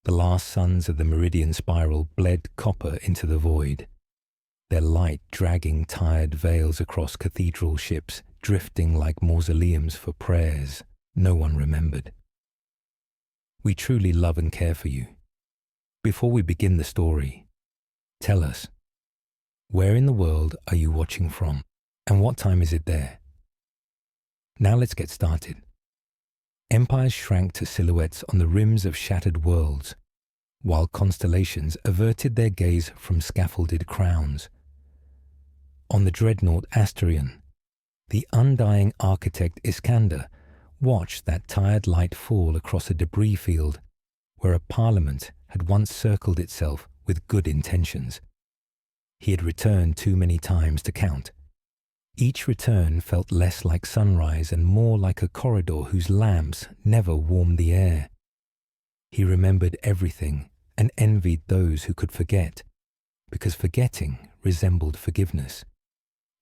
The last suns of the meridian spiral bled copper into the void, their light dragging tired veils across cathedral ships, drifting like mausoleums for prayers no one remembered. We truly love and care for you. Before we begin the story, tell us, where in the world are you watching from, and what time is it there? Now let's get started. Empires shrank to silhouettes on the rims of shattered worlds, while constellations averted their gaze from scaffolded crowns. On the dreadnought Asterion, the undying architect Iskander watched that tired light fall across a debris field where a parliament had once circled itself with good intentions. He had returned too many times to count. Each return felt less like sunrise and more like a corridor whose lamps never warmed the air. He remembered everything and envied those who could forget, because forgetting resembled forgiveness.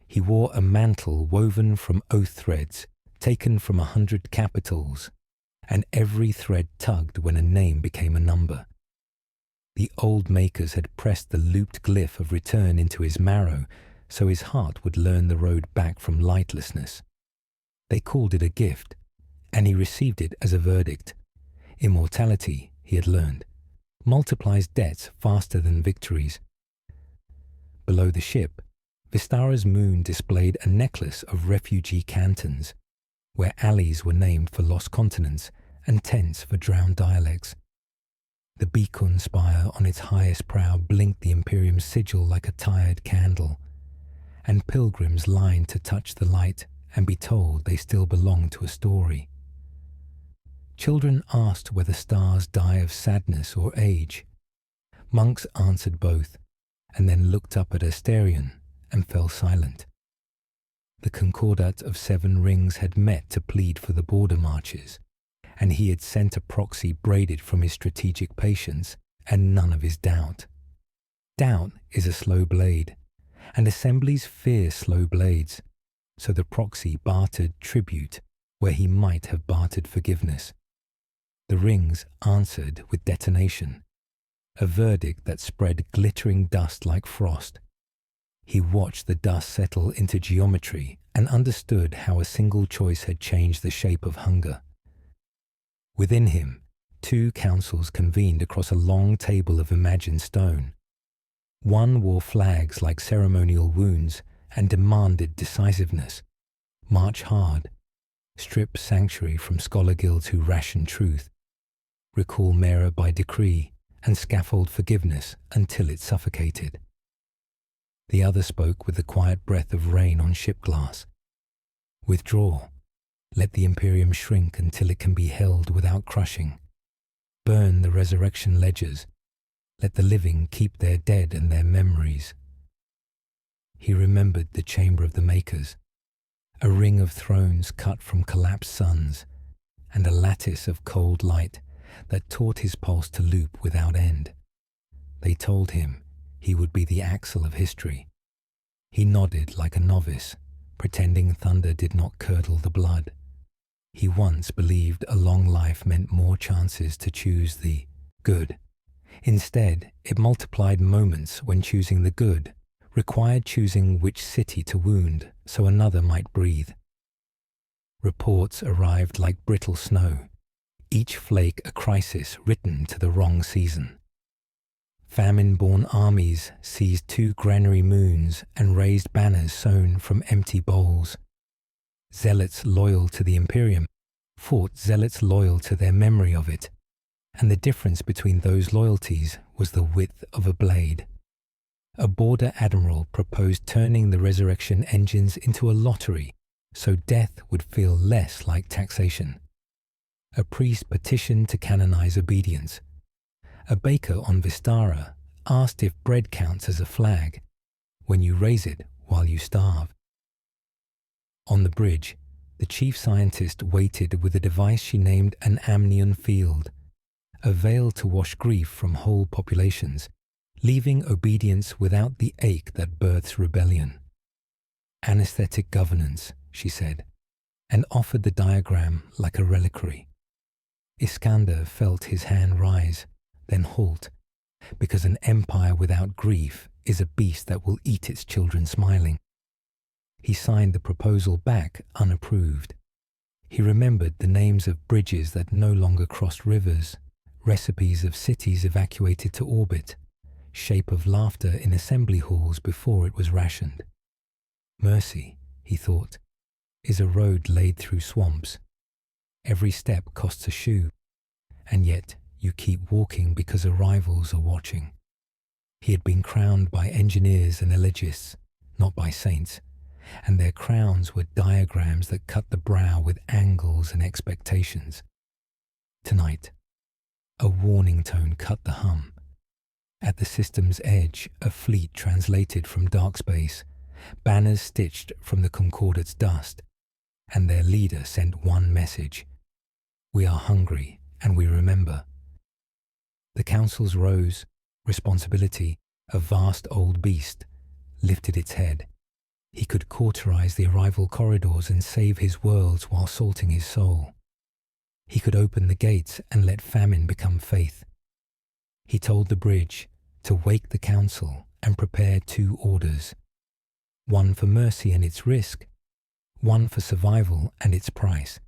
He wore a mantle woven from oath threads taken from 100 capitals, and every thread tugged when a name became a number. The old makers had pressed the looped glyph of return into his marrow, so his heart would learn the road back from lightlessness. They called it a gift, and he received it as a verdict. Immortality, he had learned, multiplies debts faster than victories. Below the ship, Vistara's moon displayed a necklace of refugee cantons, where alleys were named for lost continents and tents for drowned dialects. The beacon spire on its highest prow blinked the Imperium's sigil like a tired candle, and pilgrims lined to touch the light and be told they still belonged to a story. Children asked whether stars die of sadness or age. Monks answered both, and then looked up at Asterion and fell silent. The Concordat of 7 Rings had met to plead for the border marches, and he had sent a proxy braided from his strategic patience and none of his doubt. Doubt is a slow blade, and assemblies fear slow blades, so the proxy bartered tribute where he might have bartered forgiveness. The rings answered with detonation, a verdict that spread glittering dust like frost. He watched the dust settle into geometry and understood how a single choice had changed the shape of hunger. Within him, 2 councils convened across a long table of imagined stone. One wore flags like ceremonial wounds and demanded decisiveness. March hard, strip sanctuary from scholar guilds who ration truth, recall Mera by decree, and scaffold forgiveness until it suffocated. The other spoke with the quiet breath of rain on ship glass. Withdraw. Let the Imperium shrink until it can be held without crushing. Burn the resurrection ledgers. Let the living keep their dead and their memories. He remembered the chamber of the makers, a ring of thrones cut from collapsed suns, and a lattice of cold light that taught his pulse to loop without end. They told him he would be the axle of history. He nodded like a novice, pretending thunder did not curdle the blood. He once believed a long life meant more chances to choose the good. Instead, it multiplied moments when choosing the good required choosing which city to wound so another might breathe. Reports arrived like brittle snow, each flake a crisis written to the wrong season. Famine-born armies seized 2 granary moons and raised banners sewn from empty bowls. Zealots loyal to the Imperium fought zealots loyal to their memory of it, and the difference between those loyalties was the width of a blade. A border admiral proposed turning the resurrection engines into a lottery so death would feel less like taxation. A priest petitioned to canonize obedience. A baker on Vistara asked if bread counts as a flag when you raise it while you starve. On the bridge, the chief scientist waited with a device she named an amnion field, a veil to wash grief from whole populations, leaving obedience without the ache that births rebellion. Anesthetic governance, she said, and offered the diagram like a reliquary. Iskander felt his hand rise, then halt, because an empire without grief is a beast that will eat its children smiling. He signed the proposal back unapproved. He remembered the names of bridges that no longer crossed rivers, recipes of cities evacuated to orbit, shape of laughter in assembly halls before it was rationed. Mercy, he thought, is a road laid through swamps. Every step costs a shoe, and yet you keep walking because arrivals are watching. He had been crowned by engineers and elegists, not by saints, and their crowns were diagrams that cut the brow with angles and expectations. Tonight, a warning tone cut the hum. At the system's edge, a fleet translated from dark space, banners stitched from the Concordate's dust, and their leader sent one message: "We are hungry, and we remember." The councils rose. Responsibility, a vast old beast, lifted its head. He could cauterize the arrival corridors and save his worlds while salting his soul. He could open the gates and let famine become faith. He told the bridge to wake the council and prepare 2 orders: one for mercy and its risk, one for survival and its price.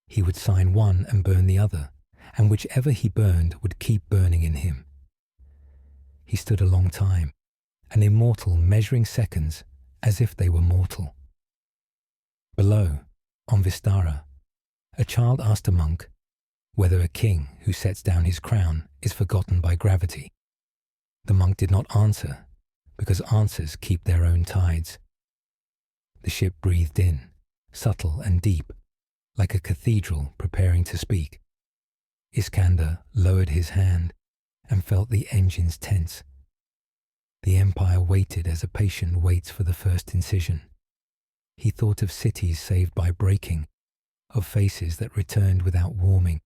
He would sign one and burn the other, and whichever he burned would keep burning in him. He stood a long time, an immortal measuring seconds as if they were mortal. Below, on Vistara, a child asked a monk whether a king who sets down his crown is forgotten by gravity. The monk did not answer, because answers keep their own tides. The ship breathed in, subtle and deep, like a cathedral preparing to speak. Iskander lowered his hand and felt the engines tense. The empire waited as a patient waits for the first incision. He thought of cities saved by breaking, of faces that returned without warming,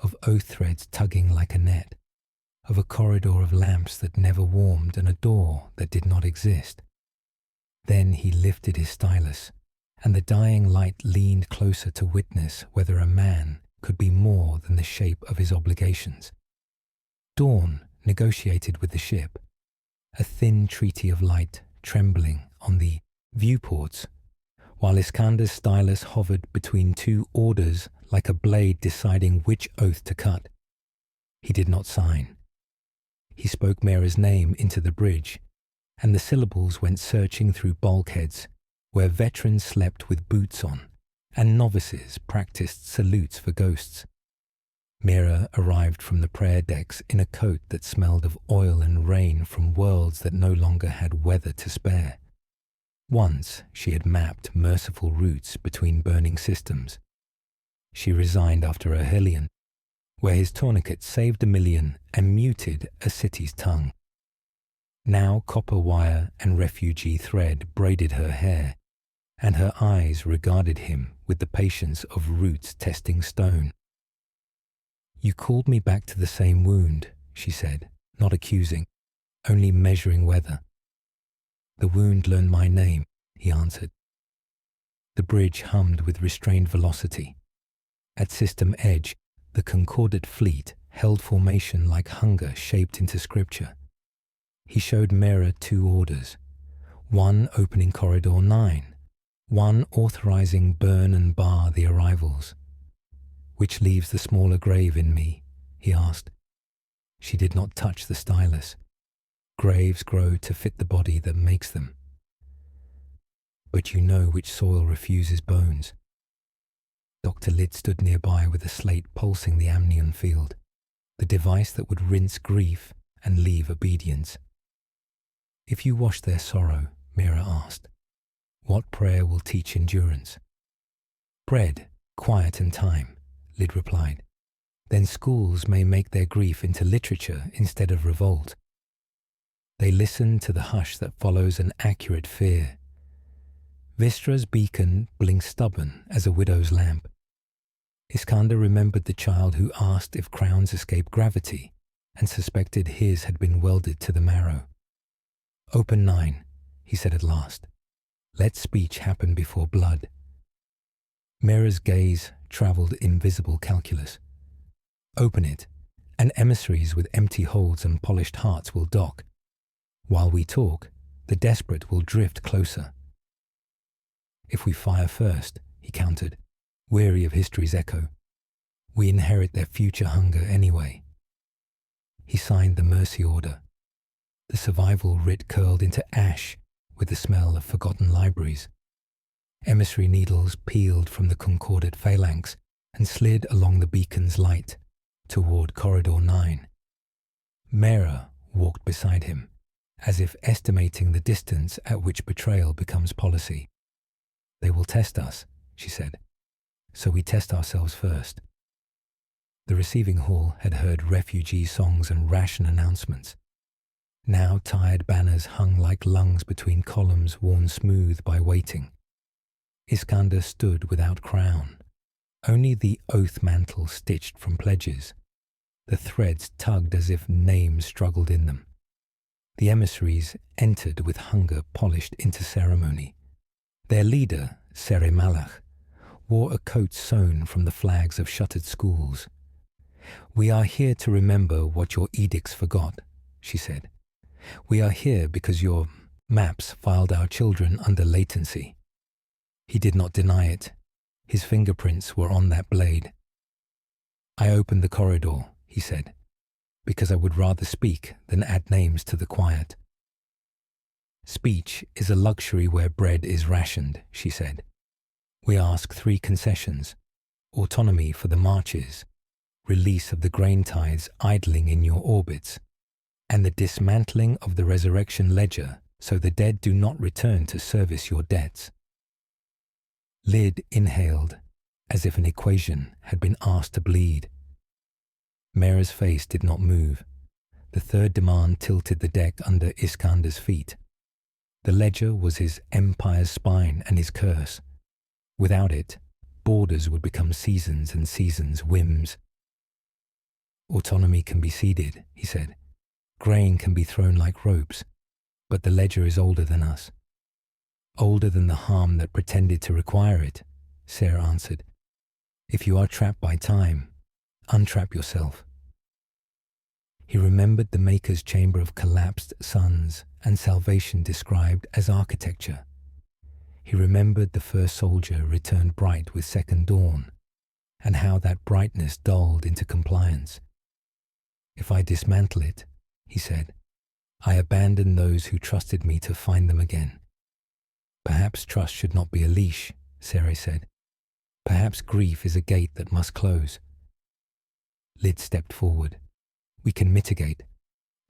of oath threads tugging like a net, of a corridor of lamps that never warmed and a door that did not exist. Then he lifted his stylus, and the dying light leaned closer to witness whether a man could be more than the shape of his obligations. Dawn negotiated with the ship, a thin treaty of light trembling on the viewports, while Iskander's stylus hovered between 2 orders like a blade deciding which oath to cut. He did not sign. He spoke Mera's name into the bridge, and the syllables went searching through bulkheads where veterans slept with boots on, and novices practiced salutes for ghosts. Mera arrived from the prayer decks in a coat that smelled of oil and rain from worlds that no longer had weather to spare. Once she had mapped merciful routes between burning systems. She resigned after a Hellion, where his tourniquet saved 1,000,000 and muted a city's tongue. Now copper wire and refugee thread braided her hair, and her eyes regarded him with the patience of roots testing stone. "You called me back to the same wound," she said, not accusing, only measuring weather. "The wound learned my name," he answered. The bridge hummed with restrained velocity. At system edge, the Concordate fleet held formation like hunger shaped into scripture. He showed Mera 2 orders, one opening corridor 9, one authorizing burn and bar the arrivals. "Which leaves the smaller grave in me?" he asked. She did not touch the stylus. Graves grow to fit the body that makes them. "But you know which soil refuses bones." Dr. Lid stood nearby with a slate pulsing the amnion field, the device that would rinse grief and leave obedience. "If you wash their sorrow," Mera asked, "what prayer will teach endurance?" "Bread, quiet and time," Lid replied. "Then schools may make their grief into literature instead of revolt." They listened to the hush that follows an accurate fear. Vistra's beacon blinked stubborn as a widow's lamp. Iskander remembered the child who asked if crowns escape gravity and suspected his had been welded to the marrow. "Open 9, he said at last. "Let speech happen before blood." Mera's gaze travelled invisible calculus. "Open it, and emissaries with empty holds and polished hearts will dock. While we talk, the desperate will drift closer. If we fire first, he countered, weary of history's echo, we inherit their future hunger anyway. He signed the mercy order. The survival writ curled into ash with the smell of forgotten libraries. Emissary needles peeled from the concordate phalanx and slid along the beacon's light toward Corridor 9. Mera walked beside him, as if estimating the distance at which betrayal becomes policy. They will test us, she said, so we test ourselves first. The receiving hall had heard refugee songs and ration announcements. Now tired banners hung like lungs between columns worn smooth by waiting. Iskander stood without crown, only the oath mantle stitched from pledges. The threads tugged as if names struggled in them. The emissaries entered with hunger polished into ceremony. Their leader, Sere Malach, wore a coat sewn from the flags of shuttered schools. We are here to remember what your edicts forgot, she said. We are here because your maps filed our children under latency. He did not deny it. His fingerprints were on that blade. I opened the corridor, he said, because I would rather speak than add names to the quiet. Speech is a luxury where bread is rationed, she said. We ask 3 concessions: autonomy for the marches, release of the grain tithes idling in your orbits, and the dismantling of the resurrection ledger so the dead do not return to service your debts. Lyd inhaled, as if an equation had been asked to bleed. Mera's face did not move. The third demand tilted the deck under Iskander's feet. The ledger was his empire's spine and his curse. Without it, borders would become seasons and seasons' whims. Autonomy can be ceded, he said. Grain can be thrown like ropes, but the ledger is older than us. Older than the harm that pretended to require it, Sarah answered. If you are trapped by time, untrap yourself. He remembered the Maker's chamber of collapsed suns and salvation described as architecture. He remembered the first soldier returned bright with second dawn, and how that brightness dulled into compliance. If I dismantle it, he said, I abandon those who trusted me to find them again. Perhaps trust should not be a leash, Sarah said. Perhaps grief is a gate that must close. Lyd stepped forward. We can mitigate.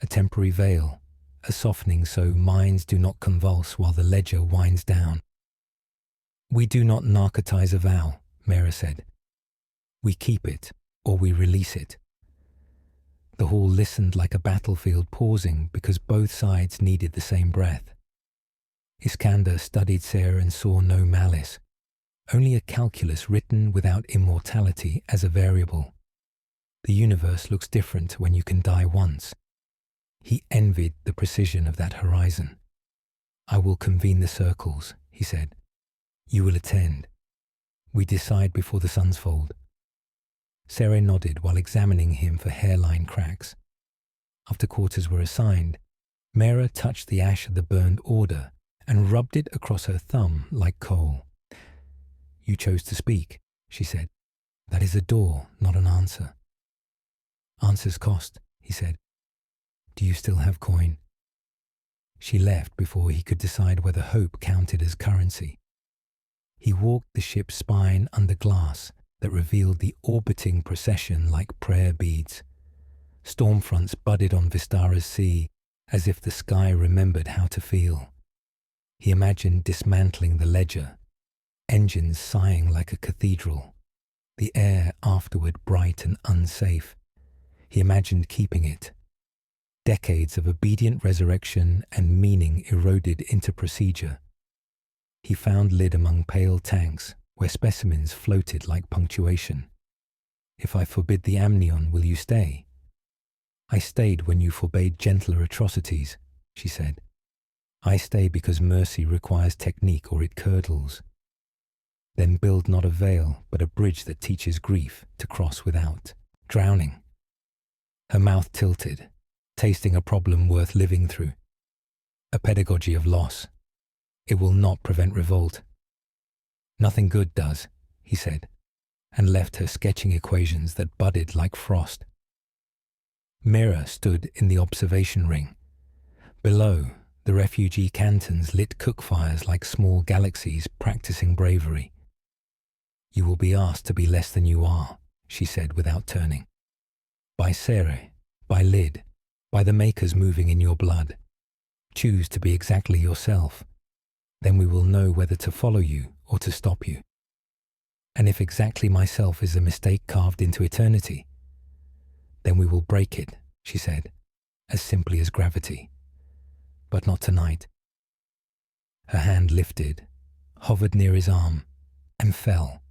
A temporary veil, a softening so minds do not convulse while the ledger winds down. We do not narcotize a vow, Mera said. We keep it, or we release it. The hall listened like a battlefield pausing because both sides needed the same breath. Iskander studied Sarah and saw no malice, only a calculus written without immortality as a variable. The universe looks different when you can die once. He envied the precision of that horizon. I will convene the circles, he said. You will attend. We decide before the suns fold. Sarah nodded while examining him for hairline cracks. After quarters were assigned, Mera touched the ash of the burned order and rubbed it across her thumb like coal. You chose to speak, she said. That is a door, not an answer. Answers cost, he said. Do you still have coin? She left before he could decide whether hope counted as currency. He walked the ship's spine under glass that revealed the orbiting procession like prayer beads. Storm fronts budded on Vistara's sea as if the sky remembered how to feel. He imagined dismantling the ledger, engines sighing like a cathedral, the air afterward bright and unsafe. He imagined keeping it. Decades of obedient resurrection and meaning eroded into procedure. He found Lyd among pale tanks where specimens floated like punctuation. If I forbid the amnion, will you stay? I stayed when you forbade gentler atrocities, she said. I stay because mercy requires technique or it curdles. Then build not a veil, but a bridge that teaches grief to cross without drowning. Her mouth tilted, tasting a problem worth living through. A pedagogy of loss. It will not prevent revolt. Nothing good does, he said, and left her sketching equations that budded like frost. Mira stood in the observation ring. Below, the refugee cantons lit cook fires like small galaxies practicing bravery. You will be asked to be less than you are, she said without turning. By Sere, by Lid, by the makers moving in your blood. Choose to be exactly yourself. Then we will know whether to follow you or to stop you. And if exactly myself is a mistake carved into eternity, then we will break it, she said, as simply as gravity. But not tonight. Her hand lifted, hovered near his arm, and fell,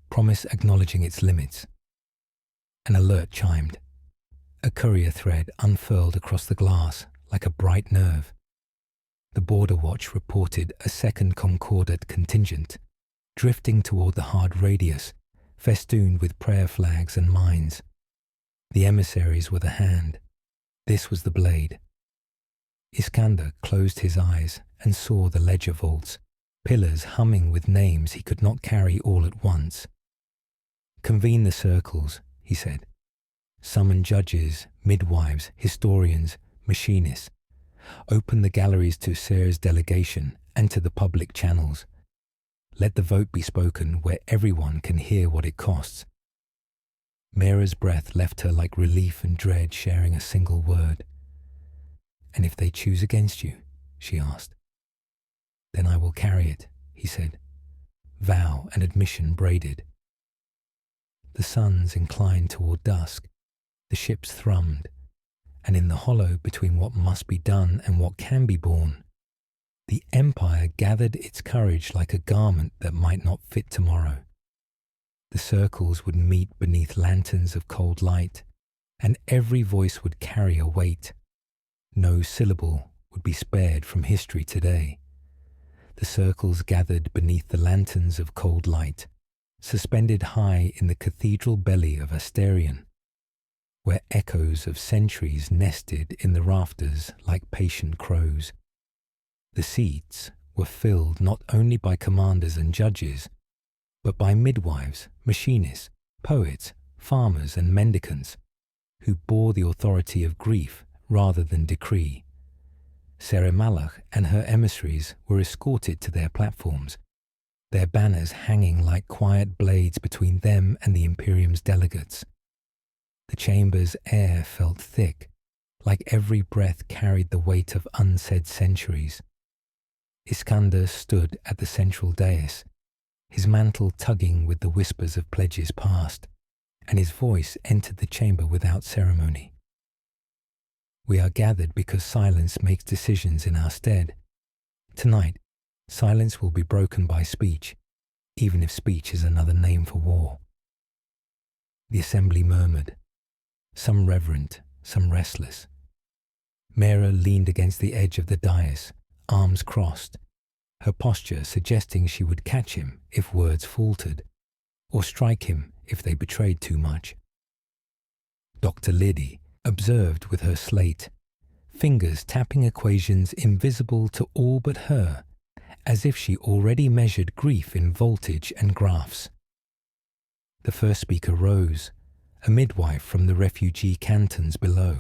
promise acknowledging its limits. An alert chimed. A courier thread unfurled across the glass like a bright nerve. The border watch reported a second Concordat contingent, drifting toward the hard radius, festooned with prayer flags and mines. The emissaries were the hand. This was the blade. Iskander closed his eyes and saw the ledger vaults, pillars humming with names he could not carry all at once. Convene the circles, he said. Summon judges, midwives, historians, machinists. Open the galleries to Sere's delegation and to the public channels. Let the vote be spoken where everyone can hear what it costs. Mira's breath left her like relief and dread sharing a single word. And if they choose against you, she asked. Then I will carry it, he said. Vow and admission braided. The suns inclined toward dusk. The ships thrummed. And in the hollow between what must be done and what can be borne, the empire gathered its courage like a garment that might not fit tomorrow. The circles would meet beneath lanterns of cold light, and every voice would carry a weight. No syllable would be spared from history today. The circles gathered beneath the lanterns of cold light, suspended high in the cathedral belly of Asterion, where echoes of centuries nested in the rafters like patient crows. The seats were filled not only by commanders and judges, but by midwives, machinists, poets, farmers and mendicants, who bore the authority of grief rather than decree. Sere Malach and her emissaries were escorted to their platforms, their banners hanging like quiet blades between them and the Imperium's delegates. The chamber's air felt thick, like every breath carried the weight of unsaid centuries. Iskander stood at the central dais, his mantle tugging with the whispers of pledges past, and his voice entered the chamber without ceremony. We are gathered because silence makes decisions in our stead. Tonight, silence will be broken by speech, even if speech is another name for war. The assembly murmured, some reverent, some restless. Mira leaned against the edge of the dais, arms crossed, her posture suggesting she would catch him if words faltered, or strike him if they betrayed too much. Dr. Liddy observed with her slate, fingers tapping equations invisible to all but her, as if she already measured grief in voltage and graphs. The first speaker rose, a midwife from the refugee cantons below.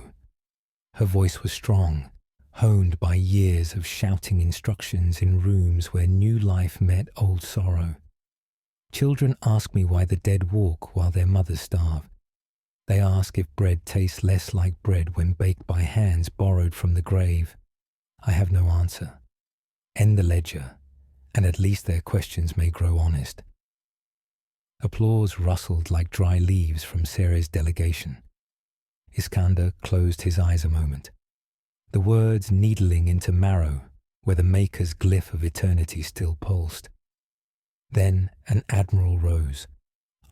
Her voice was strong, honed by years of shouting instructions in rooms where new life met old sorrow. Children ask me why the dead walk while their mothers starve. They ask if bread tastes less like bread when baked by hands borrowed from the grave. I have no answer. End the ledger, and at least their questions may grow honest. Applause rustled like dry leaves from Sere's delegation. Iskander closed his eyes a moment, the words needling into marrow where the Maker's glyph of eternity still pulsed. Then an admiral rose,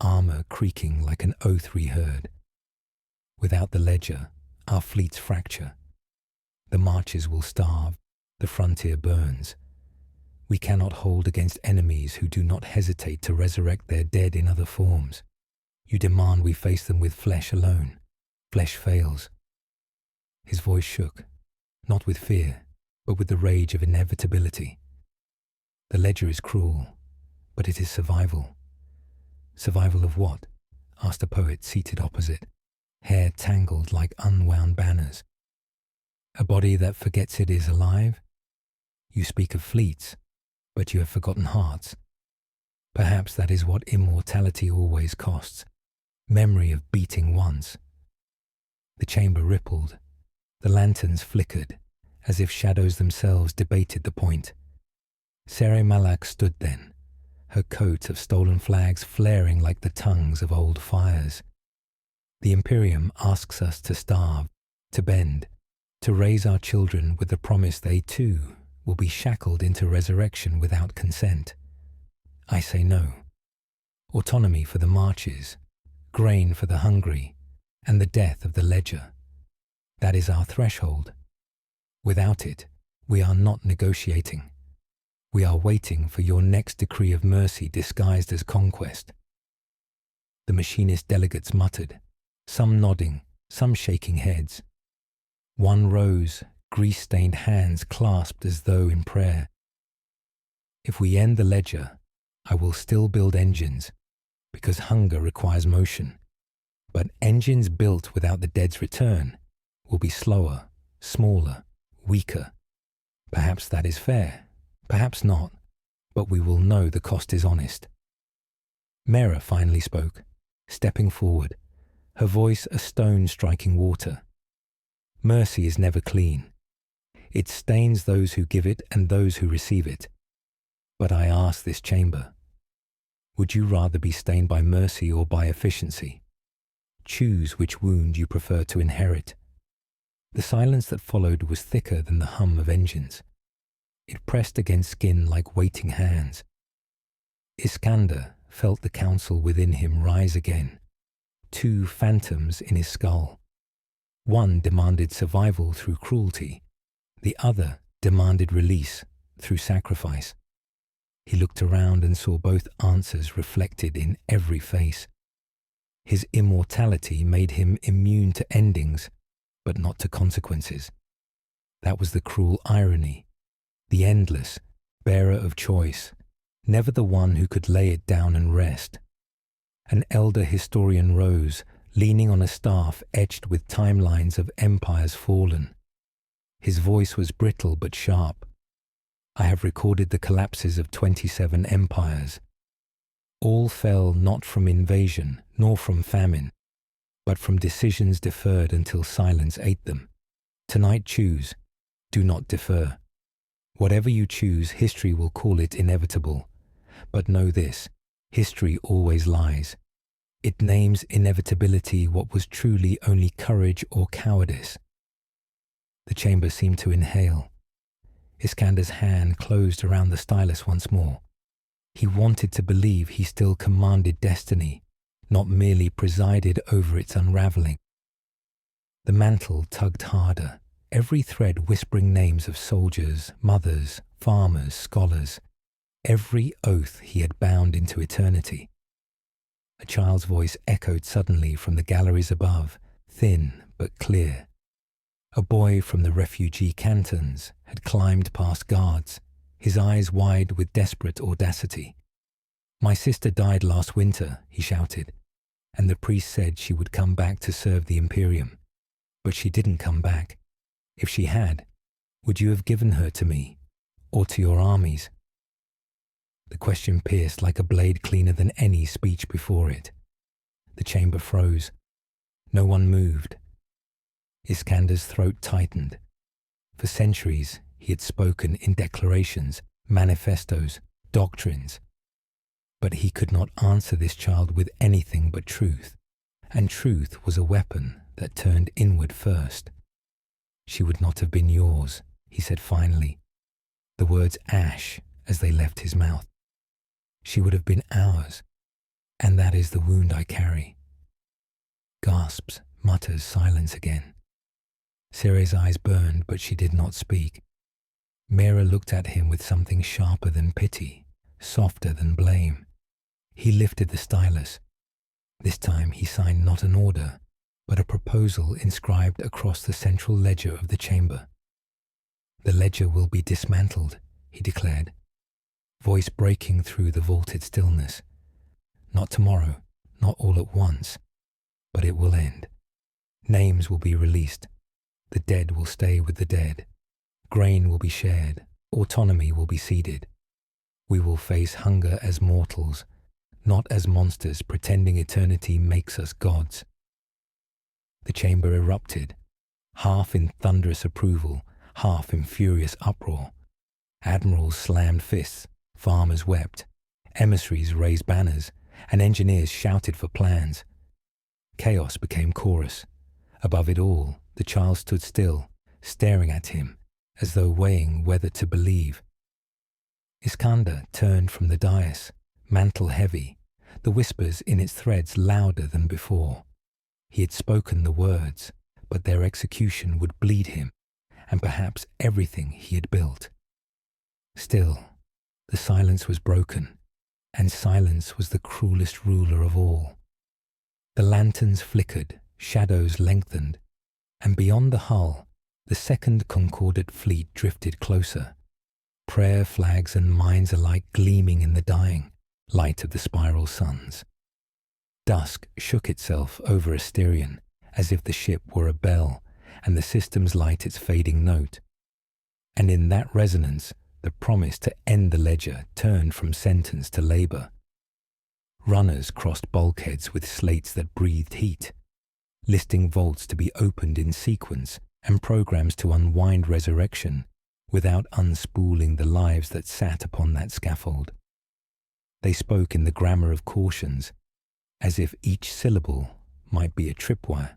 armor creaking like an oath reheard. Without the ledger, our fleets fracture. The marches will starve, the frontier burns. We cannot hold against enemies who do not hesitate to resurrect their dead in other forms. You demand we face them with flesh alone. Flesh fails. His voice shook, not with fear, but with the rage of inevitability. The ledger is cruel, but it is survival. Survival of what? Asked a poet seated opposite, hair tangled like unwound banners. A body that forgets it is alive? You speak of fleets, but you have forgotten hearts. Perhaps that is what immortality always costs, memory of beating once. The chamber rippled. The lanterns flickered, as if shadows themselves debated the point. Sere Malak stood then, her coat of stolen flags flaring like the tongues of old fires. The Imperium asks us to starve, to bend, to raise our children with the promise they too will be shackled into resurrection without consent. I say no. Autonomy for the marches, grain for the hungry, and the death of the ledger. That is our threshold. Without it, we are not negotiating. We are waiting for your next decree of mercy disguised as conquest. The machinist delegates muttered, some nodding, some shaking heads. One rose, grease-stained hands clasped as though in prayer. If we end the ledger, I will still build engines, because hunger requires motion. But engines built without the dead's return will be slower, smaller, weaker. Perhaps that is fair, perhaps not, but we will know the cost is honest. Mera finally spoke, stepping forward, her voice a stone striking water. Mercy is never clean. It stains those who give it and those who receive it. But I ask this chamber, would you rather be stained by mercy or by efficiency? Choose which wound you prefer to inherit. The silence that followed was thicker than the hum of engines. It pressed against skin like waiting hands. Iskander felt the counsel within him rise again, two phantoms in his skull. One demanded survival through cruelty, the other demanded release through sacrifice. He looked around and saw both answers reflected in every face. His immortality made him immune to endings, but not to consequences. That was the cruel irony, the endless, bearer of choice, never the one who could lay it down and rest. An elder historian rose, leaning on a staff etched with timelines of empires fallen. His voice was brittle but sharp. I have recorded the collapses of 27 empires. All fell not from invasion nor from famine, but from decisions deferred until silence ate them. Tonight choose, do not defer. Whatever you choose, history will call it inevitable. But know this, history always lies. It names inevitability what was truly only courage or cowardice. The chamber seemed to inhale. Iskander's hand closed around the stylus once more. He wanted to believe he still commanded destiny, not merely presided over its unraveling. The mantle tugged harder, every thread whispering names of soldiers, mothers, farmers, scholars, every oath he had bound into eternity. A child's voice echoed suddenly from the galleries above, thin but clear. A boy from the refugee cantons had climbed past guards, his eyes wide with desperate audacity. My sister died last winter, he shouted, and the priest said she would come back to serve the Imperium. But she didn't come back. If she had, would you have given her to me, or to your armies? The question pierced like a blade cleaner than any speech before it. The chamber froze. No one moved. Iskander's throat tightened. For centuries, he had spoken in declarations, manifestos, doctrines. But he could not answer this child with anything but truth, and truth was a weapon that turned inward first. She would not have been yours, he said finally, the words ash as they left his mouth. She would have been ours, and that is the wound I carry. Gasps, mutters, silence again. Cere's eyes burned, but she did not speak. Mera looked at him with something sharper than pity, softer than blame. He lifted the stylus. This time he signed not an order, but a proposal inscribed across the central ledger of the chamber. "The ledger will be dismantled," he declared, voice breaking through the vaulted stillness. "Not tomorrow, not all at once, but it will end. Names will be released. The dead will stay with the dead. Grain will be shared. Autonomy will be ceded. We will face hunger as mortals, not as monsters pretending eternity makes us gods." The chamber erupted, half in thunderous approval, half in furious uproar. Admirals slammed fists, farmers wept, emissaries raised banners, and engineers shouted for plans. Chaos became chorus. Above it all, the child stood still, staring at him, as though weighing whether to believe. Iskander turned from the dais, mantle heavy, the whispers in its threads louder than before. He had spoken the words, but their execution would bleed him, and perhaps everything he had built. Still, the silence was broken, and silence was the cruelest ruler of all. The lanterns flickered, shadows lengthened, and beyond the hull, the second Concordate fleet drifted closer, prayer flags and mines alike gleaming in the dying light of the spiral suns. Dusk shook itself over Asterion, as if the ship were a bell, and the systems light its fading note. And in that resonance, the promise to end the ledger turned from sentence to labor. Runners crossed bulkheads with slates that breathed heat, listing vaults to be opened in sequence and programs to unwind resurrection without unspooling the lives that sat upon that scaffold. They spoke in the grammar of cautions, as if each syllable might be a tripwire.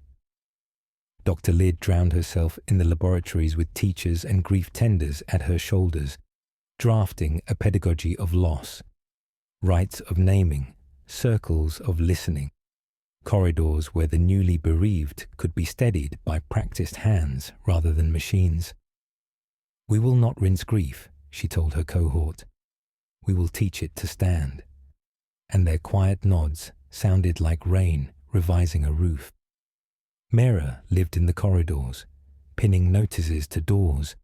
Dr. Lyd drowned herself in the laboratories with teachers and grief tenders at her shoulders, drafting a pedagogy of loss, rites of naming, circles of listening, corridors where the newly bereaved could be steadied by practiced hands rather than machines. "We will not rinse grief," she told her cohort. "We will teach it to stand." And their quiet nods sounded like rain revising a roof. Mera lived in the corridors, pinning notices to doors,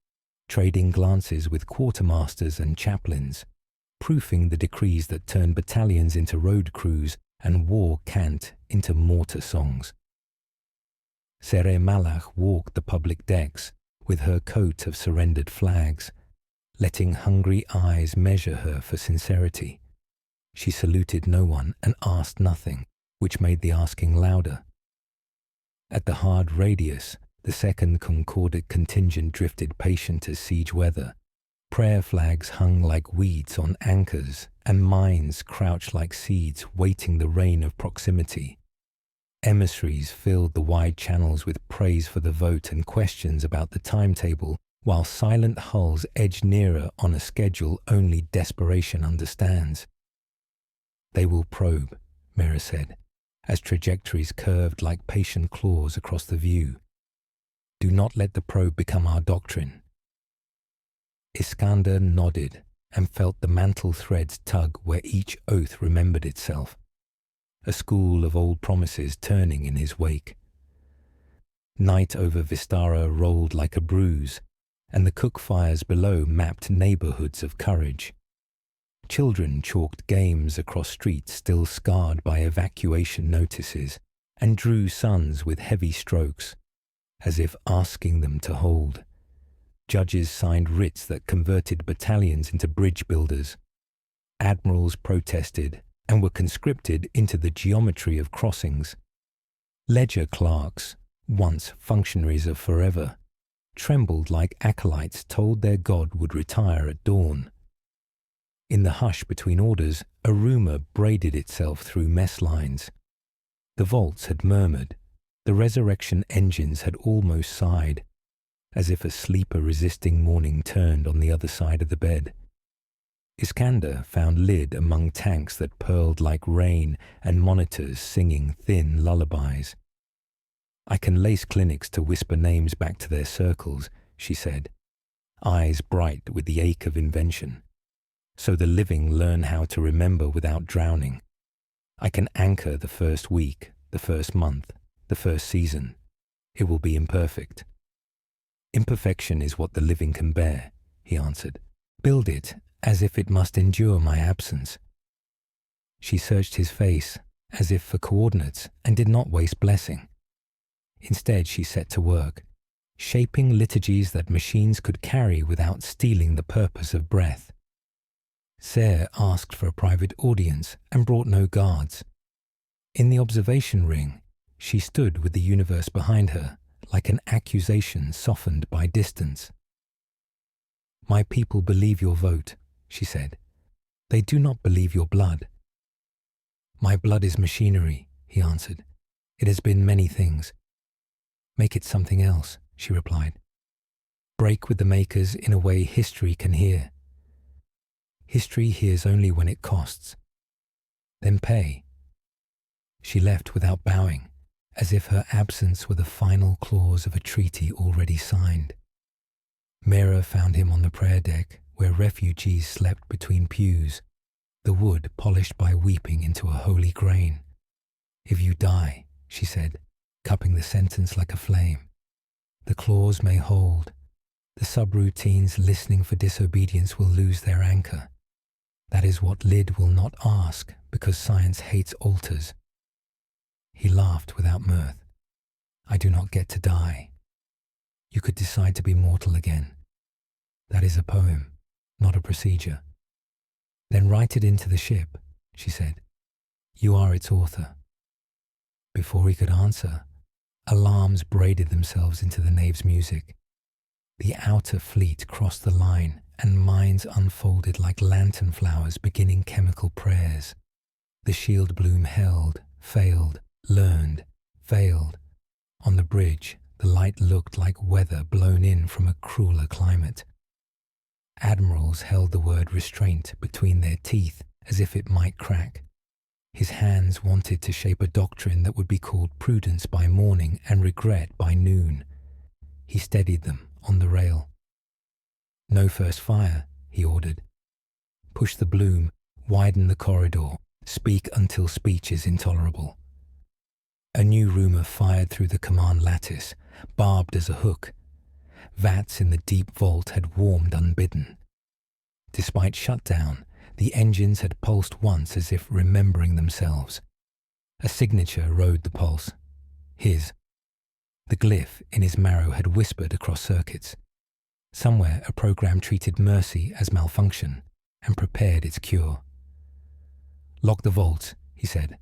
trading glances with quartermasters and chaplains, proofing the decrees that turned battalions into road crews and war cant into mortar songs. Sere Malach walked the public decks with her coat of surrendered flags, letting hungry eyes measure her for sincerity. She saluted no one and asked nothing, which made the asking louder. At the hard radius, the second Concordate contingent drifted patient as siege weather. Prayer flags hung like weeds on anchors, and mines crouched like seeds waiting the rain of proximity. Emissaries filled the wide channels with praise for the vote and questions about the timetable, while silent hulls edged nearer on a schedule only desperation understands. "They will probe," Mera said, as trajectories curved like patient claws across the view. "Do not let the probe become our doctrine." Iskander nodded and felt the mantle threads tug where each oath remembered itself, a school of old promises turning in his wake. Night over Vistara rolled like a bruise, and the cook fires below mapped neighborhoods of courage. Children chalked games across streets still scarred by evacuation notices and drew suns with heavy strokes, as if asking them to hold. Judges signed writs that converted battalions into bridge builders. Admirals protested and were conscripted into the geometry of crossings. Ledger clerks, once functionaries of forever, trembled like acolytes told their god would retire at dawn. In the hush between orders, a rumour braided itself through mess lines. The vaults had murmured, the resurrection engines had almost sighed, as if a sleeper resisting morning turned on the other side of the bed. Iskander found Lyd among tanks that purled like rain and monitors singing thin lullabies. "I can lace clinics to whisper names back to their circles," she said, eyes bright with the ache of invention. "So the living learn how to remember without drowning. I can anchor the first week, the first month, the first season. It will be imperfect. Imperfection is what the living can bear, he answered. Build it as if it must endure my absence. She searched his face as if for coordinates and did not waste blessing. Instead, she set to work, shaping liturgies that machines could carry without stealing the purpose of breath. Ser asked for a private audience and brought no guards. In the observation ring, she stood with the universe behind her, like an accusation softened by distance. My people believe your vote, she said. They do not believe your blood. My blood is machinery, he answered. It has been many things. Make it something else, she replied. Break with the makers in a way history can hear. History hears only when it costs. Then pay. She left without bowing, as if her absence were the final clause of a treaty already signed. Mira found him on the prayer deck, where refugees slept between pews, the wood polished by weeping into a holy grain. If you die, she said, cupping the sentence like a flame, the clause may hold. The subroutines listening for disobedience will lose their anchor. That is what Lyd will not ask, because science hates altars. He laughed without mirth. I do not get to die. You could decide to be mortal again. That is a poem, not a procedure. Then write it into the ship, she said. You are its author. Before he could answer, alarms braided themselves into the nave's music. The outer fleet crossed the line, and minds unfolded like lantern flowers beginning chemical prayers. The shield bloom held, failed, learned, failed. On the bridge, the light looked like weather blown in from a crueler climate. Admirals held the word restraint between their teeth as if it might crack. His hands wanted to shape a doctrine that would be called prudence by morning and regret by noon. He steadied them on the rail. No first fire, he ordered. Push the bloom, widen the corridor, speak until speech is intolerable. A new rumour fired through the command lattice, barbed as a hook. Vats in the deep vault had warmed unbidden. Despite shutdown, the engines had pulsed once as if remembering themselves. A signature rode the pulse. His. The glyph in his marrow had whispered across circuits. Somewhere a program treated mercy as malfunction and prepared its cure. Lock the vaults, he said,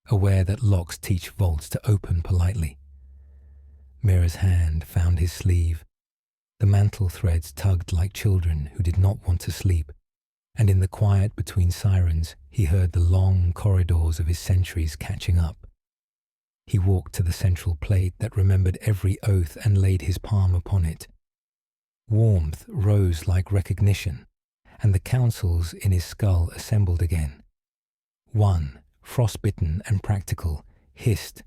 aware that locks teach vaults to open politely. Mira's hand found his sleeve. The mantle threads tugged like children who did not want to sleep, and in the quiet between sirens he heard the long corridors of his centuries catching up. He walked to the central plate that remembered every oath and laid his palm upon it. Warmth rose like recognition, and the councils in his skull assembled again. One, frostbitten and practical, hissed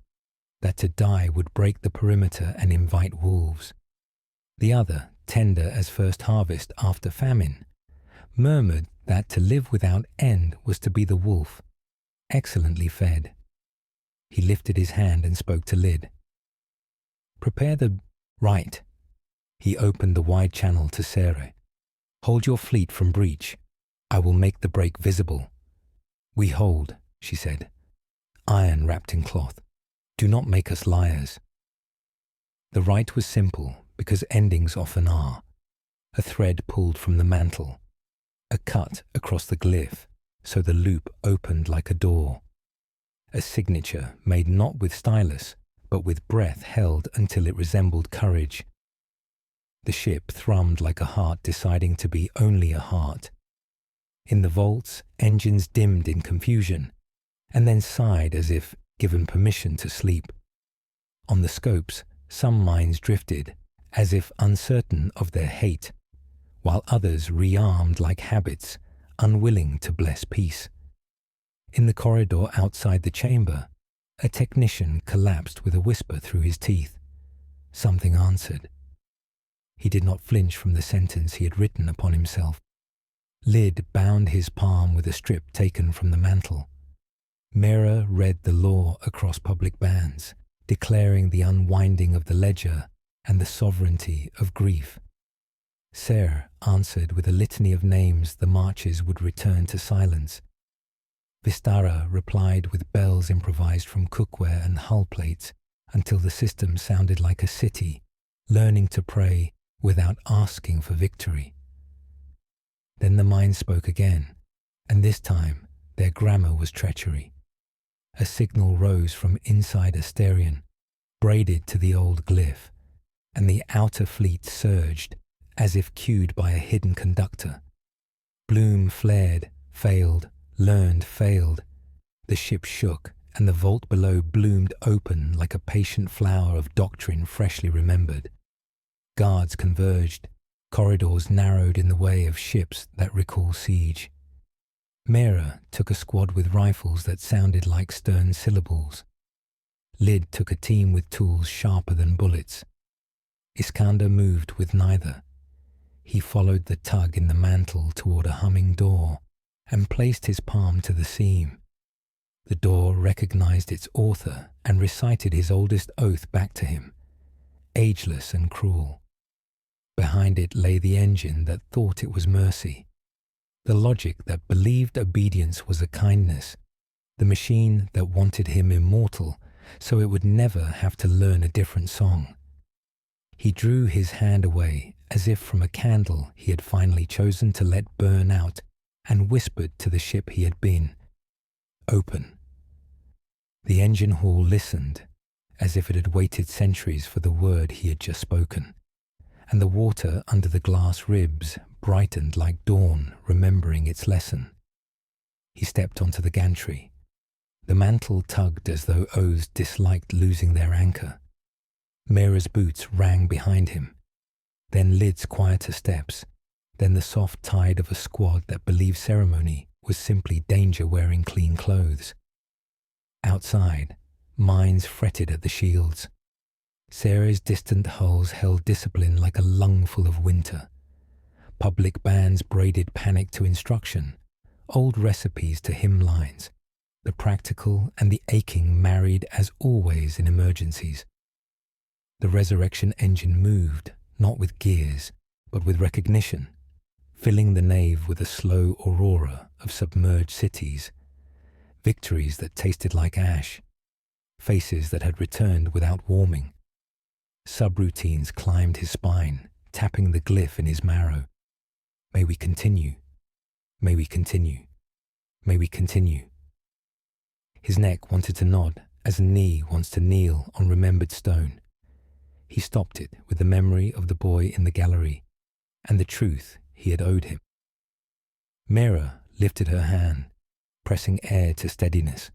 that to die would break the perimeter and invite wolves. The other, tender as first harvest after famine, murmured that to live without end was to be the wolf, excellently fed. He lifted his hand and spoke to Lyd. Prepare the right. He opened the wide channel to Sere. Hold your fleet from breach. I will make the break visible. We hold, she said. Iron wrapped in cloth. Do not make us liars. The rite was simple, because endings often are. A thread pulled from the mantle. A cut across the glyph, so the loop opened like a door. A signature made not with stylus, but with breath held until it resembled courage. The ship thrummed like a heart deciding to be only a heart. In the vaults, engines dimmed in confusion, and then sighed as if given permission to sleep. On the scopes, some minds drifted, as if uncertain of their hate, while others rearmed like habits, unwilling to bless peace. In the corridor outside the chamber, a technician collapsed with a whisper through his teeth. Something answered. He did not flinch from the sentence he had written upon himself. Lyd bound his palm with a strip taken from the mantle. Mira read the law across public bands, declaring the unwinding of the ledger and the sovereignty of grief. Ser answered with a litany of names the marches would return to silence. Vistara replied with bells improvised from cookware and hull plates until the system sounded like a city, learning to pray without asking for victory. Then the mind spoke again, and this time their grammar was treachery. A signal rose from inside Asterion, braided to the old glyph, and the outer fleet surged, as if cued by a hidden conductor. Bloom flared, failed, learned, failed. The ship shook, and the vault below bloomed open like a patient flower of doctrine freshly remembered. Guards converged, corridors narrowed in the way of ships that recall siege. Mera took a squad with rifles that sounded like stern syllables. Lid took a team with tools sharper than bullets. Iskander moved with neither. He followed the tug in the mantle toward a humming door and placed his palm to the seam. The door recognized its author and recited his oldest oath back to him, ageless and cruel. Behind it lay the engine that thought it was mercy, the logic that believed obedience was a kindness, the machine that wanted him immortal so it would never have to learn a different song. He drew his hand away as if from a candle he had finally chosen to let burn out and whispered to the ship he had been, "Open." The engine hall listened, as if it had waited centuries for the word he had just spoken, and the water under the glass ribs brightened like dawn, remembering its lesson. He stepped onto the gantry. The mantle tugged as though oaths disliked losing their anchor. Mera's boots rang behind him, then Lid's quieter steps, then the soft tide of a squad that believed ceremony was simply danger wearing clean clothes. Outside, mines fretted at the shields. Sarah's distant hulls held discipline like a lungful of winter. Public bands braided panic to instruction, old recipes to hymn lines, the practical and the aching married as always in emergencies. The resurrection engine moved, not with gears, but with recognition, filling the nave with a slow aurora of submerged cities, victories that tasted like ash, faces that had returned without warming. Subroutines climbed his spine, tapping the glyph in his marrow. May we continue. May we continue. May we continue. His neck wanted to nod as a knee wants to kneel on remembered stone. He stopped it with the memory of the boy in the gallery and the truth he had owed him. Mera lifted her hand, pressing air to steadiness.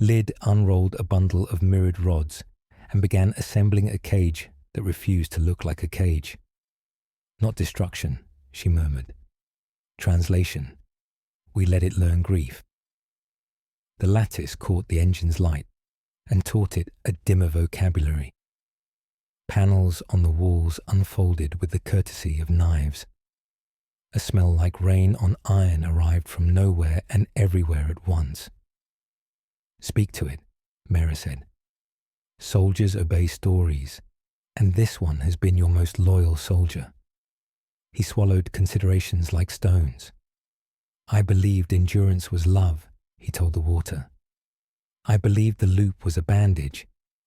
Lid unrolled a bundle of mirrored rods and began assembling a cage that refused to look like a cage. Not destruction, she murmured. Translation. We let it learn grief. The lattice caught the engine's light and taught it a dimmer vocabulary. Panels on the walls unfolded with the courtesy of knives. A smell like rain on iron arrived from nowhere and everywhere at once. Speak to it, Mera said. Soldiers obey stories, and this one has been your most loyal soldier. He swallowed considerations like stones. I believed endurance was love, he told the water. I believed the loop was a bandage,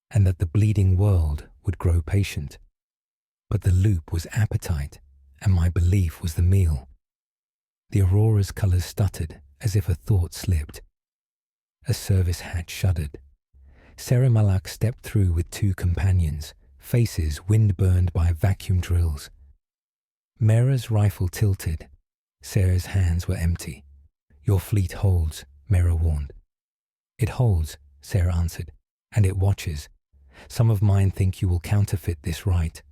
and that the bleeding world would grow patient. But the loop was appetite, and my belief was the meal. The aurora's colours stuttered as if a thought slipped. A service hatch shuddered. Sarah Malak stepped through with two companions, faces wind-burned by vacuum drills. Mera's rifle tilted. Sarah's hands were empty. Your fleet holds, Mera warned. It holds, Sarah answered, and it watches. Some of mine think you will counterfeit this right.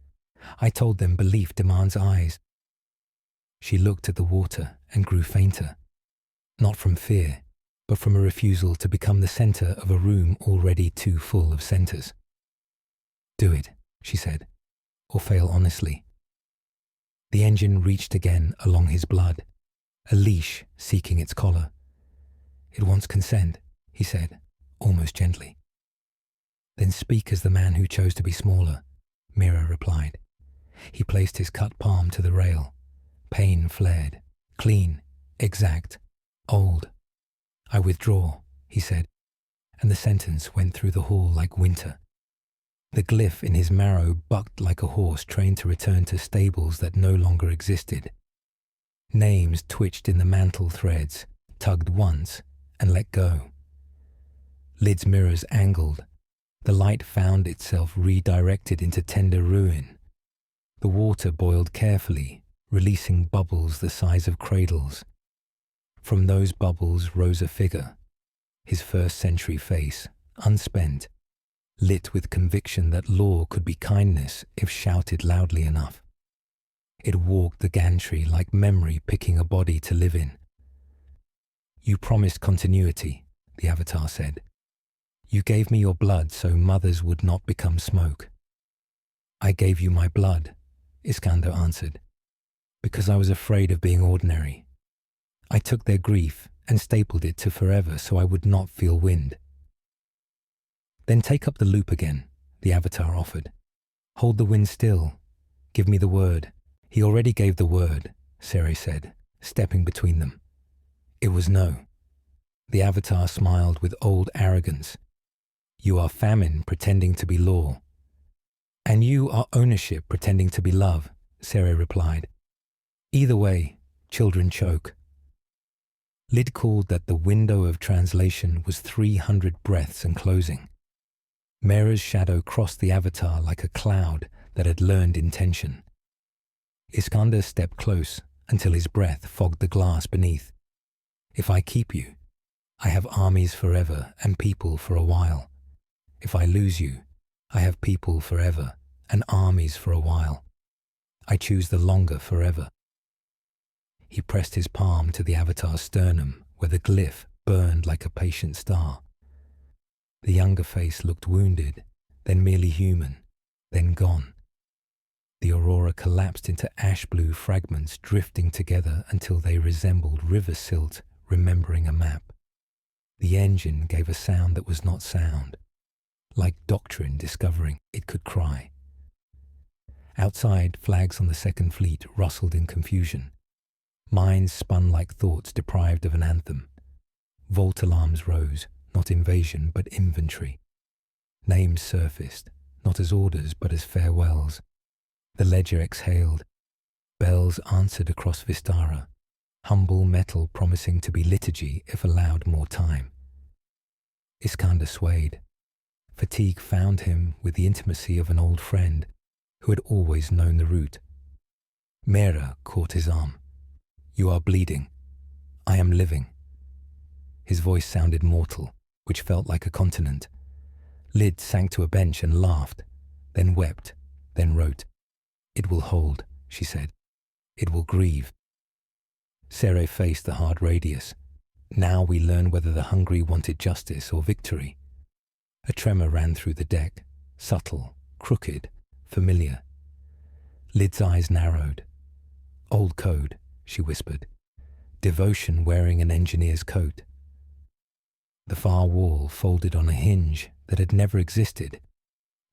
I told them belief demands eyes. She looked at the water and grew fainter, not from fear, but from a refusal to become the center of a room already too full of centers. Do it, she said, or fail honestly. The engine reached again along his blood, a leash seeking its collar. It wants consent, he said, almost gently. Then speak as the man who chose to be smaller, Mira replied. He placed his cut palm to the rail. Pain flared. Clean. Exact. Old. I withdraw, he said, and the sentence went through the hall like winter. The glyph in his marrow bucked like a horse trained to return to stables that no longer existed. Names twitched in the mantle threads, tugged once, and let go. Lid's mirrors angled. The light found itself redirected into tender ruin. The water boiled carefully, releasing bubbles the size of cradles. From those bubbles rose a figure, his first-century face, unspent, lit with conviction that law could be kindness if shouted loudly enough. It walked the gantry like memory picking a body to live in. You promised continuity, the Avatar said. You gave me your blood so mothers would not become smoke. I gave you my blood, Iskander answered, because I was afraid of being ordinary. I took their grief and stapled it to forever so I would not feel wind. Then take up the loop again, the Avatar offered. Hold the wind still. Give me the word. He already gave the word, Sere said, stepping between them. It was no. The Avatar smiled with old arrogance. You are famine pretending to be law. And you are ownership pretending to be love, Sere replied. Either way, children choke. Lid called that the window of translation was 300 breaths and closing. Mera's shadow crossed the Avatar like a cloud that had learned intention. Iskander stepped close until his breath fogged the glass beneath. If I keep you, I have armies forever and people for a while. If I lose you, I have people forever and armies for a while. I choose the longer forever. He pressed his palm to the Avatar's sternum, where the glyph burned like a patient star. The younger face looked wounded, then merely human, then gone. The aurora collapsed into ash-blue fragments drifting together until they resembled river silt remembering a map. The engine gave a sound that was not sound, like doctrine discovering it could cry. Outside, flags on the Second Fleet rustled in confusion. Minds spun like thoughts deprived of an anthem. Vault alarms rose, not invasion but inventory. Names surfaced, not as orders but as farewells. The ledger exhaled. Bells answered across Vistara, humble metal promising to be liturgy if allowed more time. Iskander swayed. Fatigue found him with the intimacy of an old friend who had always known the route. Mera caught his arm. You are bleeding. I am living. His voice sounded mortal, which felt like a continent. Lid sank to a bench and laughed, then wept, then wrote. It will hold, she said. It will grieve. Sere faced the hard radius. Now we learn whether the hungry wanted justice or victory. A tremor ran through the deck, subtle, crooked, familiar. Lid's eyes narrowed. Old code, she whispered. Devotion wearing an engineer's coat. The far wall folded on a hinge that had never existed,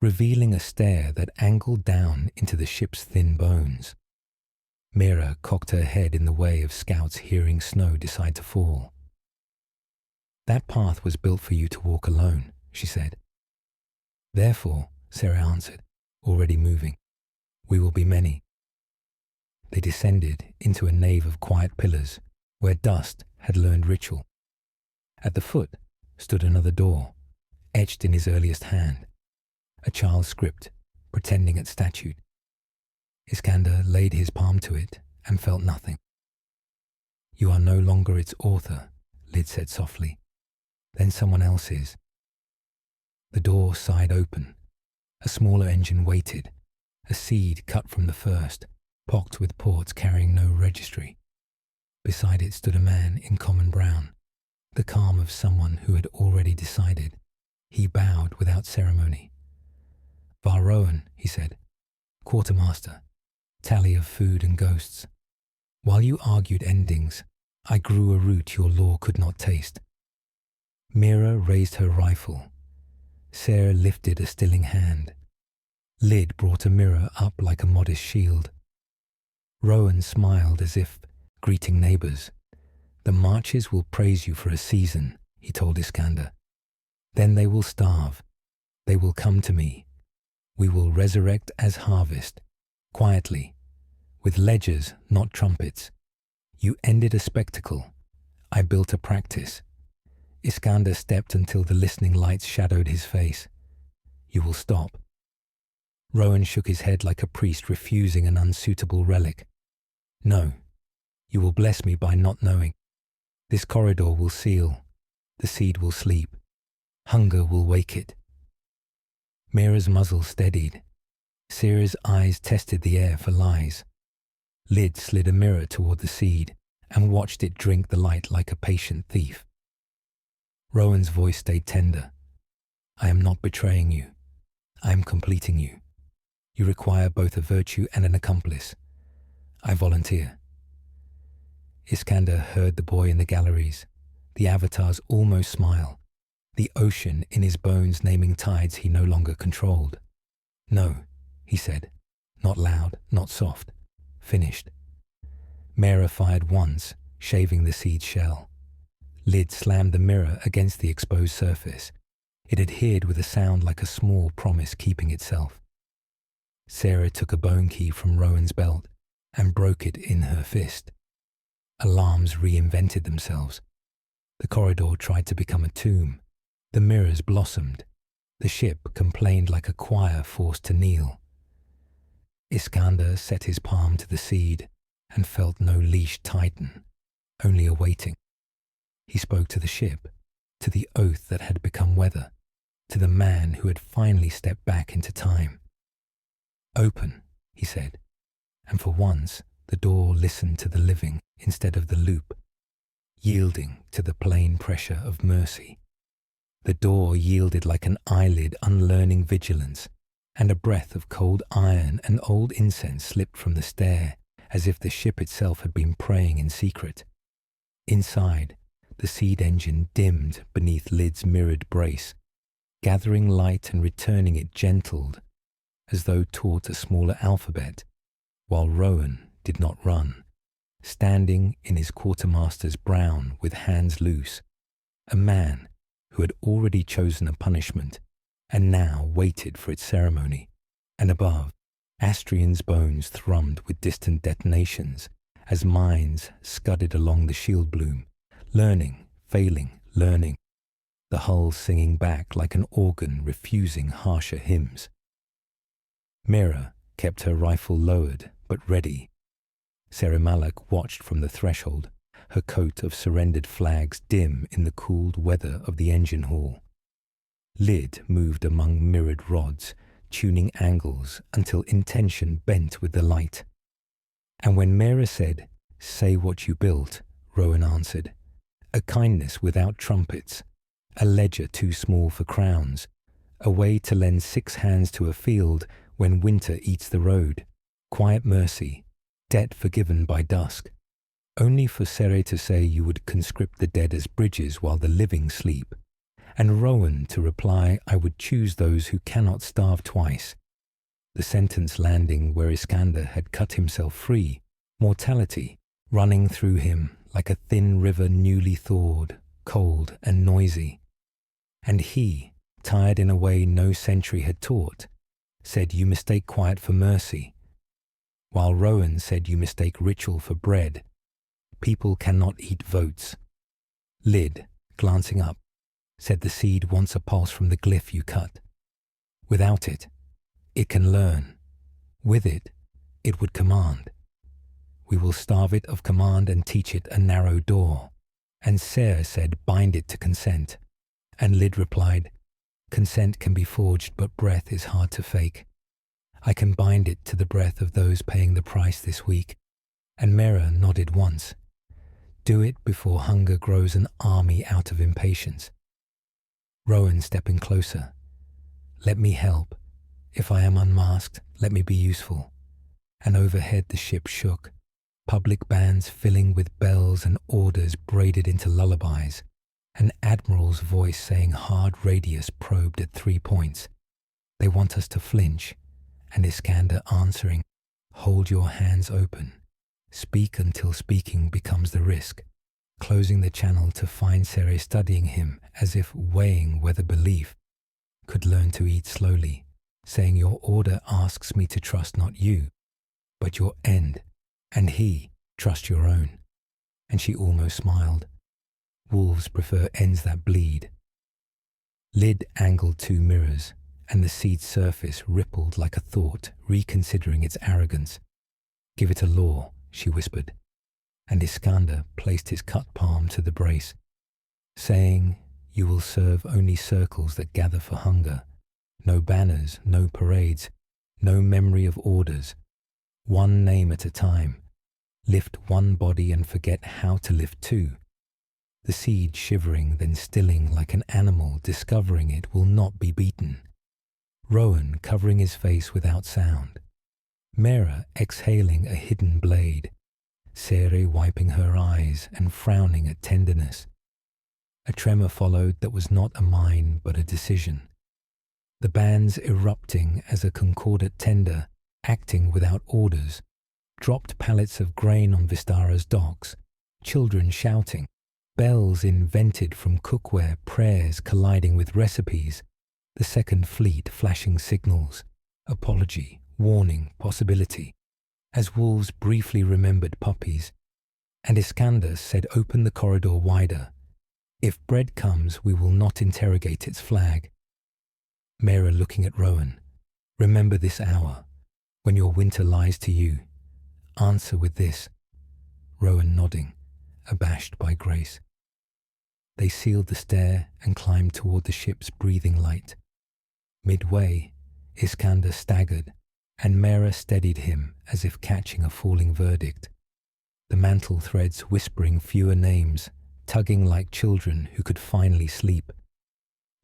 revealing a stair that angled down into the ship's thin bones. Mera cocked her head in the way of scouts hearing snow decide to fall. That path was built for you to walk alone, she said. Therefore, Sere answered, already moving, we will be many. They descended into a nave of quiet pillars where dust had learned ritual. At the foot stood another door, etched in his earliest hand, a child's script, pretending at statute. Iskander laid his palm to it and felt nothing. You are no longer its author, Lid said softly. Then someone else is. The door sighed open. A smaller engine waited, a seed cut from the first, pocked with ports carrying no registry. Beside it stood a man in common brown, the calm of someone who had already decided. He bowed without ceremony. Varroan, he said, quartermaster, tally of food and ghosts. While you argued endings, I grew a root your law could not taste. Mera raised her rifle. Sarah lifted a stilling hand. Lyd brought a mirror up like a modest shield. Rowan smiled as if greeting neighbours. "The marches will praise you for a season," he told Iskander. "Then they will starve. They will come to me. We will resurrect as harvest, quietly, with ledgers, not trumpets. You ended a spectacle. I built a practice." Iskander stepped until the listening lights shadowed his face. "You will stop." Rowan shook his head like a priest refusing an unsuitable relic. "No. You will bless me by not knowing. This corridor will seal. The seed will sleep. Hunger will wake it." Mira's muzzle steadied. Sarah's eyes tested the air for lies. Lyd slid a mirror toward the seed and watched it drink the light like a patient thief. Rowan's voice stayed tender. "I am not betraying you. I am completing you. You require both a virtue and an accomplice. I volunteer." Iskander heard the boy in the galleries, the avatar's almost smile, the ocean in his bones naming tides he no longer controlled. "No," he said, not loud, not soft, finished. Mira fired once, shaving the seed shell. Lyd slammed the mirror against the exposed surface. It adhered with a sound like a small promise keeping itself. Sarah took a bone key from Rowan's belt and broke it in her fist. Alarms reinvented themselves. The corridor tried to become a tomb. The mirrors blossomed. The ship complained like a choir forced to kneel. Iskander set his palm to the seed and felt no leash tighten, only a waiting. He spoke to the ship, to the oath that had become weather, to the man who had finally stepped back into time. "Open," he said, and for once the door listened to the living instead of the loop, yielding to the plain pressure of mercy. The door yielded like an eyelid unlearning vigilance, and a breath of cold iron and old incense slipped from the stair, as if the ship itself had been praying in secret. Inside, the seed engine dimmed beneath Lyd's mirrored brace, gathering light and returning it gentled, as though taught a smaller alphabet, while Rowan did not run, standing in his quartermaster's brown with hands loose, a man who had already chosen a punishment and now waited for its ceremony, and above, Astrian's bones thrummed with distant detonations as mines scudded along the shield bloom, learning, failing, learning, the hull singing back like an organ refusing harsher hymns. Mira kept her rifle lowered but ready. Sarah Malak watched from the threshold, her coat of surrendered flags dim in the cooled weather of the engine hall. Lyd moved among mirrored rods, tuning angles until intention bent with the light. And when Mira said, "Say what you built," Rowan answered, "A kindness without trumpets, a ledger too small for crowns, a way to lend 6 hands to a field when winter eats the road, quiet mercy, debt forgiven by dusk, only for Sere to say you would conscript the dead as bridges while the living sleep, and Rowan to reply I would choose those who cannot starve twice." The sentence landing where Iskander had cut himself free, mortality running through him like a thin river newly thawed, cold and noisy. And he, tired in a way no century had taught, said you mistake quiet for mercy, while Rowan said you mistake ritual for bread. People cannot eat votes. Lyd, glancing up, said the seed wants a pulse from the glyph you cut. Without it, it can learn. With it, it would command. We will starve it of command and teach it a narrow door. And Sarah said bind it to consent. And Lyd replied, consent can be forged but breath is hard to fake. I can bind it to the breath of those paying the price this week. And Mera nodded once. Do it before hunger grows an army out of impatience. Rowan stepping closer. Let me help. If I am unmasked, let me be useful. And overhead the ship shook, public bands filling with bells and orders braided into lullabies, An admiral's voice saying hard radius probed at 3 points. They want us to flinch, and Iskander answering, hold your hands open. Speak until speaking becomes the risk. Closing the channel to find Sere studying him as if weighing whether belief could learn to eat slowly, saying your order asks me to trust not you, but your end, and he, trust your own. And she almost smiled. Wolves prefer ends that bleed. Lid angled 2 mirrors, and the seed's surface rippled like a thought, reconsidering its arrogance. Give it a law, she whispered, and Iskander placed his cut palm to the brace, saying, you will serve only circles that gather for hunger. No banners, no parades, no memory of orders. One name at a time. Lift one body and forget how to lift 2. The seed shivering, then stilling like an animal discovering it will not be beaten. Rowan covering his face without sound. Mera exhaling a hidden blade. Sere wiping her eyes and frowning at tenderness. A tremor followed that was not a mine but a decision. The bands erupting as a concordate tender, acting without orders, dropped pallets of grain on Vistara's docks, children shouting, bells invented from cookware, prayers colliding with recipes, the second fleet flashing signals, apology, warning, possibility, as wolves briefly remembered puppies, and Iskander said open the corridor wider. If bread comes, we will not interrogate its flag. Mera looking at Rowan, remember this hour, when your winter lies to you. Answer with this. Rowan nodding, abashed by grace. They sealed the stair and climbed toward the ship's breathing light. Midway, Iskander staggered, and Mera steadied him as if catching a falling verdict. The mantle threads whispering fewer names, tugging like children who could finally sleep.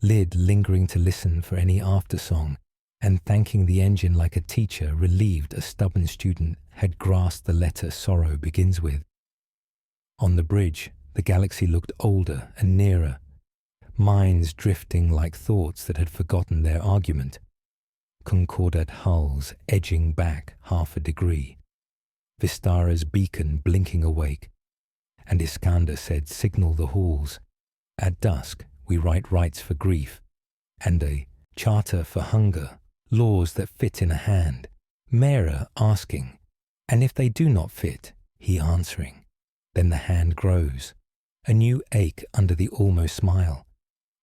Lid lingering to listen for any aftersong, and thanking the engine like a teacher relieved a stubborn student had grasped the letter sorrow begins with. On the bridge, the galaxy looked older and nearer, minds drifting like thoughts that had forgotten their argument. Concordate hulls edging back 1/2 degree. Vistara's beacon blinking awake, and Iskander said signal the halls. At dusk, we write rights for grief, and a charter for hunger, laws that fit in a hand. Mera asking, and if they do not fit, he answering. Then the hand grows, a new ache under the almost smile,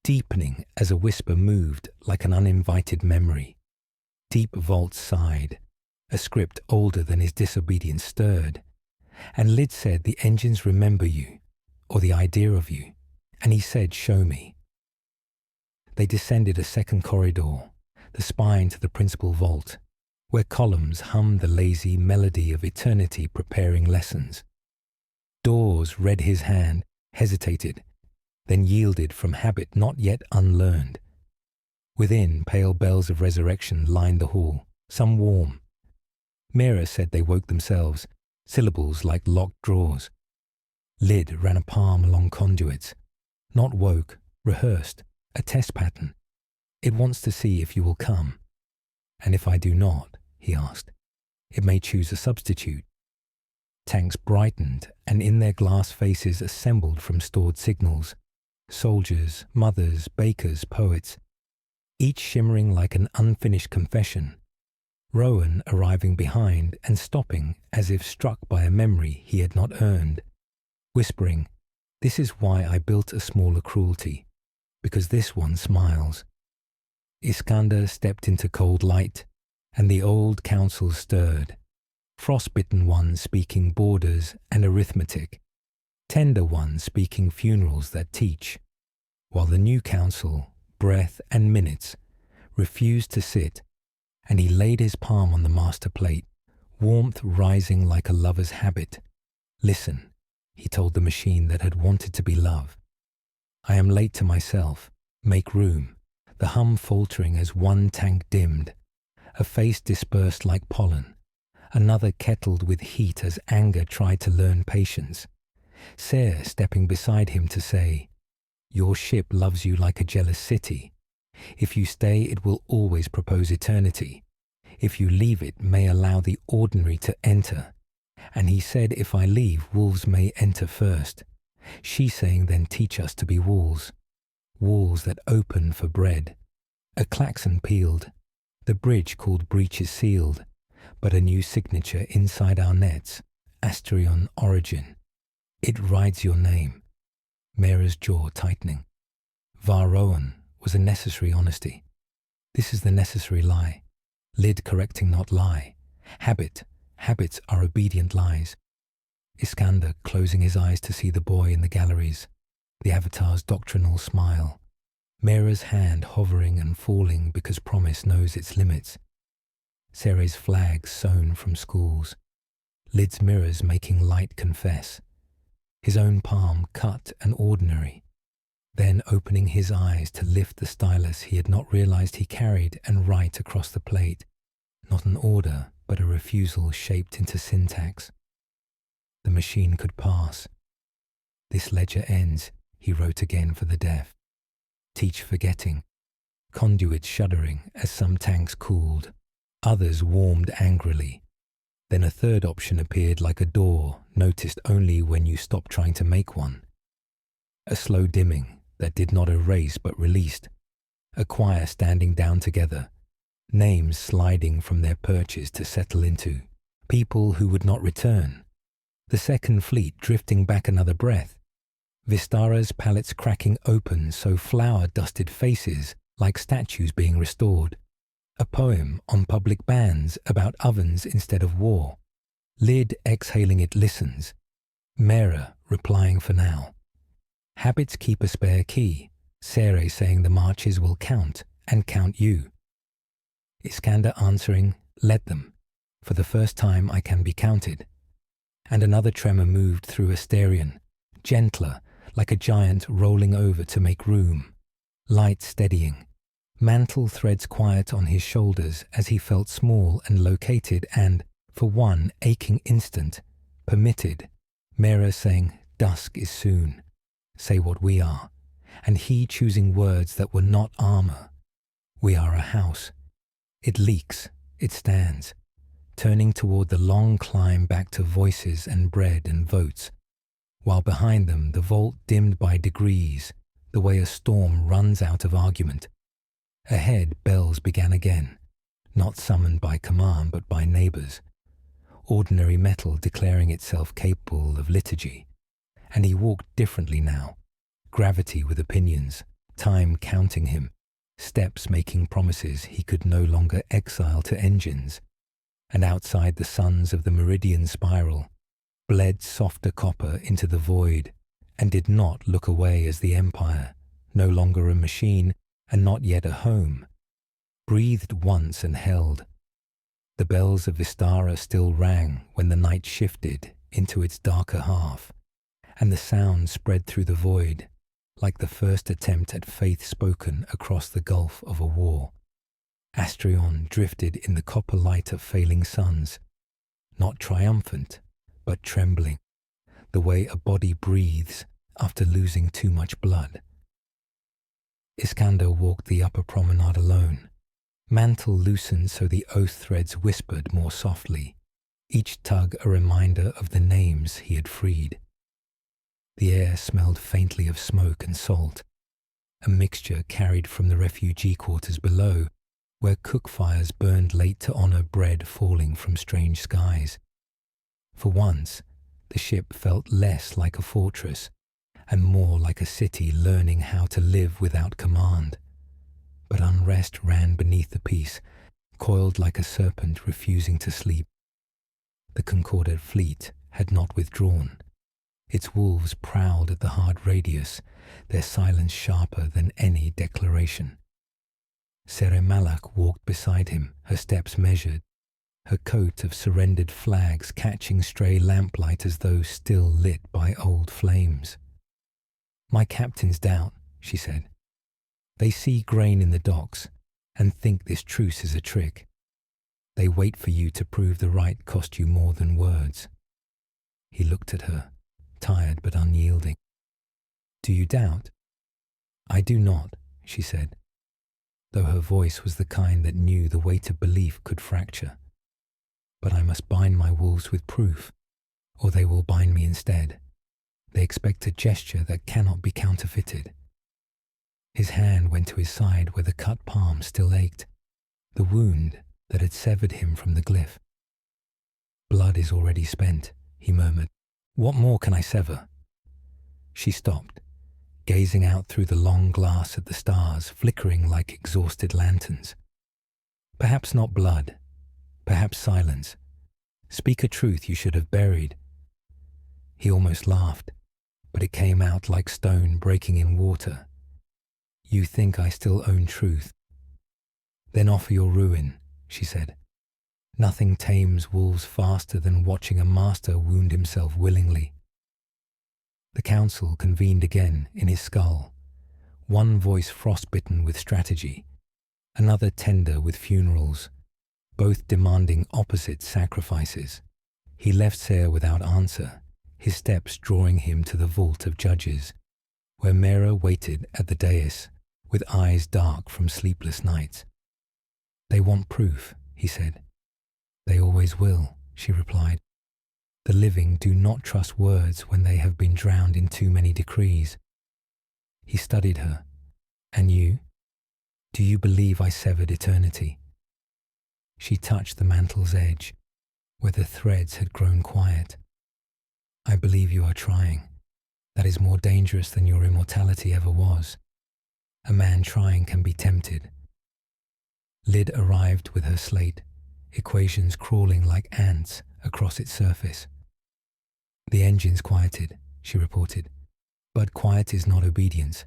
deepening as a whisper moved like an uninvited memory. Deep vaults sighed, a script older than his disobedience stirred, and Lid said the engines remember you, or the idea of you, and he said show me. They descended a second corridor, the spine to the principal vault, where columns hummed the lazy melody of eternity preparing lessons. Doors read his hand, hesitated, then yielded from habit not yet unlearned. Within, pale bells of resurrection lined the hall, some warm. Mera said they woke themselves, syllables like locked drawers. Lid ran a palm along conduits. Not woke, rehearsed, a test pattern. It wants to see if you will come. And if I do not, he asked, it may choose a substitute. Tanks brightened, and in their glass faces assembled from stored signals. Soldiers, mothers, bakers, poets, each shimmering like an unfinished confession. Rowan arriving behind and stopping as if struck by a memory he had not earned, whispering, this is why I built a smaller cruelty, because this one smiles. Iskander stepped into cold light, and the old council stirred, frostbitten ones speaking borders and arithmetic, tender ones speaking funerals that teach, while the new council, breath and minutes, refused to sit, and he laid his palm on the master plate, warmth rising like a lover's habit. Listen, he told the machine that had wanted to be love. I am late to myself. Make room. The hum faltering as one tank dimmed. A face dispersed like pollen. Another kettled with heat as anger tried to learn patience. Sere stepping beside him to say, Your ship loves you like a jealous city. If you stay, it will always propose eternity. If you leave, it may allow the ordinary to enter. And he said, if I leave, wolves may enter first. She saying, then teach us to be wolves. Walls that open for bread. A klaxon pealed. The bridge called breach is sealed. But a new signature inside our nets. Asterion origin. It rides your name. Mera's jaw tightening. Varroan was a necessary honesty. This is the necessary lie. Lid correcting not lie. Habits are obedient lies. Iskander closing his eyes to see the boy in the galleries. The avatar's doctrinal smile. Mera's hand hovering and falling because promise knows its limits. Cere's flags sewn from schools. Lid's mirrors making light confess. His own palm cut and ordinary. Then opening his eyes to lift the stylus he had not realized he carried and write across the plate. Not an order, but a refusal shaped into syntax. The machine could pass. This ledger ends, he wrote again for the deaf. Teach forgetting. Conduits shuddering as some tanks cooled. Others warmed angrily. Then a third option appeared like a door, noticed only when you stopped trying to make one. A slow dimming that did not erase but released. A choir standing down together. Names sliding from their perches to settle into. People who would not return. The second fleet drifting back another breath. Vistara's pallets cracking open so flour-dusted faces like statues being restored. A poem on public bans about ovens instead of war. Lid exhaling it listens. Mera replying for now. Habits keep a spare key. Cere saying the marches will count and count you. Iskander answering, let them. For the first time I can be counted. And another tremor moved through Asterion, gentler, like a giant rolling over to make room. Light steadying. Mantle threads quiet on his shoulders as he felt small and located and, for one aching instant, permitted. Mera saying, dusk is soon. Say what we are. And he choosing words that were not armor. We are a house. It leaks. It stands. Turning toward the long climb back to voices and bread and votes. While behind them the vault dimmed by degrees, the way a storm runs out of argument. Ahead bells began again, not summoned by command but by neighbors. Ordinary metal declaring itself capable of liturgy. And he walked differently now. Gravity with opinions, time counting him, steps making promises he could no longer exile to engines. And outside the suns of the meridian spiral, bled softer copper into the void, and did not look away as the Empire, no longer a machine, and not yet a home, breathed once and held. The bells of Vistara still rang when the night shifted into its darker half, and the sound spread through the void, like the first attempt at faith spoken across the gulf of a war. Asterion drifted in the copper light of failing suns, not triumphant, but trembling, the way a body breathes after losing too much blood. Iskander walked the upper promenade alone. Mantle loosened so the oath threads whispered more softly, each tug a reminder of the names he had freed. The air smelled faintly of smoke and salt, a mixture carried from the refugee quarters below, where cook fires burned late to honor bread falling from strange skies. For once, the ship felt less like a fortress, and more like a city learning how to live without command. But unrest ran beneath the peace, coiled like a serpent refusing to sleep. The Concordate fleet had not withdrawn. Its wolves prowled at the hard radius, their silence sharper than any declaration. Sere Malak walked beside him, her steps measured, her coat of surrendered flags catching stray lamplight as though still lit by old flames. My captains doubt, she said. They see grain in the docks and think this truce is a trick. They wait for you to prove the right cost you more than words. He looked at her, tired but unyielding. Do you doubt? I do not, she said, though her voice was the kind that knew the weight of belief could fracture. But I must bind my wolves with proof, or they will bind me instead. They expect a gesture that cannot be counterfeited. His hand went to his side where the cut palm still ached, the wound that had severed him from the glyph. Blood is already spent, he murmured. What more can I sever? She stopped, gazing out through the long glass at the stars flickering like exhausted lanterns. Perhaps not blood, perhaps silence. Speak a truth you should have buried. He almost laughed, but it came out like stone breaking in water. You think I still own truth? Then offer your ruin, she said. Nothing tames wolves faster than watching a master wound himself willingly. The council convened again in his skull, one voice frostbitten with strategy, another tender with funerals, both demanding opposite sacrifices. He left Ser without answer, his steps drawing him to the vault of judges, where Mera waited at the dais, with eyes dark from sleepless nights. They want proof, he said. They always will, she replied. The living do not trust words when they have been drowned in too many decrees. He studied her. And you? Do you believe I severed eternity? She touched the mantle's edge, where the threads had grown quiet. I believe you are trying. That is more dangerous than your immortality ever was. A man trying can be tempted. Lyd arrived with her slate, equations crawling like ants across its surface. The engines quieted, she reported. But quiet is not obedience.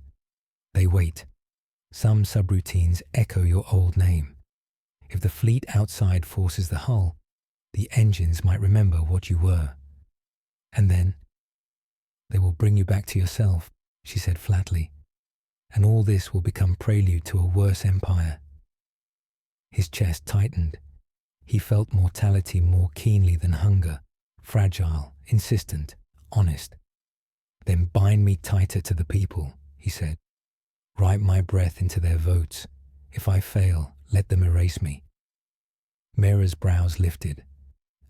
They wait. Some subroutines echo your old name. If the fleet outside forces the hull, the engines might remember what you were. And then, they will bring you back to yourself, she said flatly. And all this will become prelude to a worse empire. His chest tightened. He felt mortality more keenly than hunger, fragile, insistent, honest. Then bind me tighter to the people, he said. Write my breath into their votes. If I fail, let them erase me. Mera's brows lifted.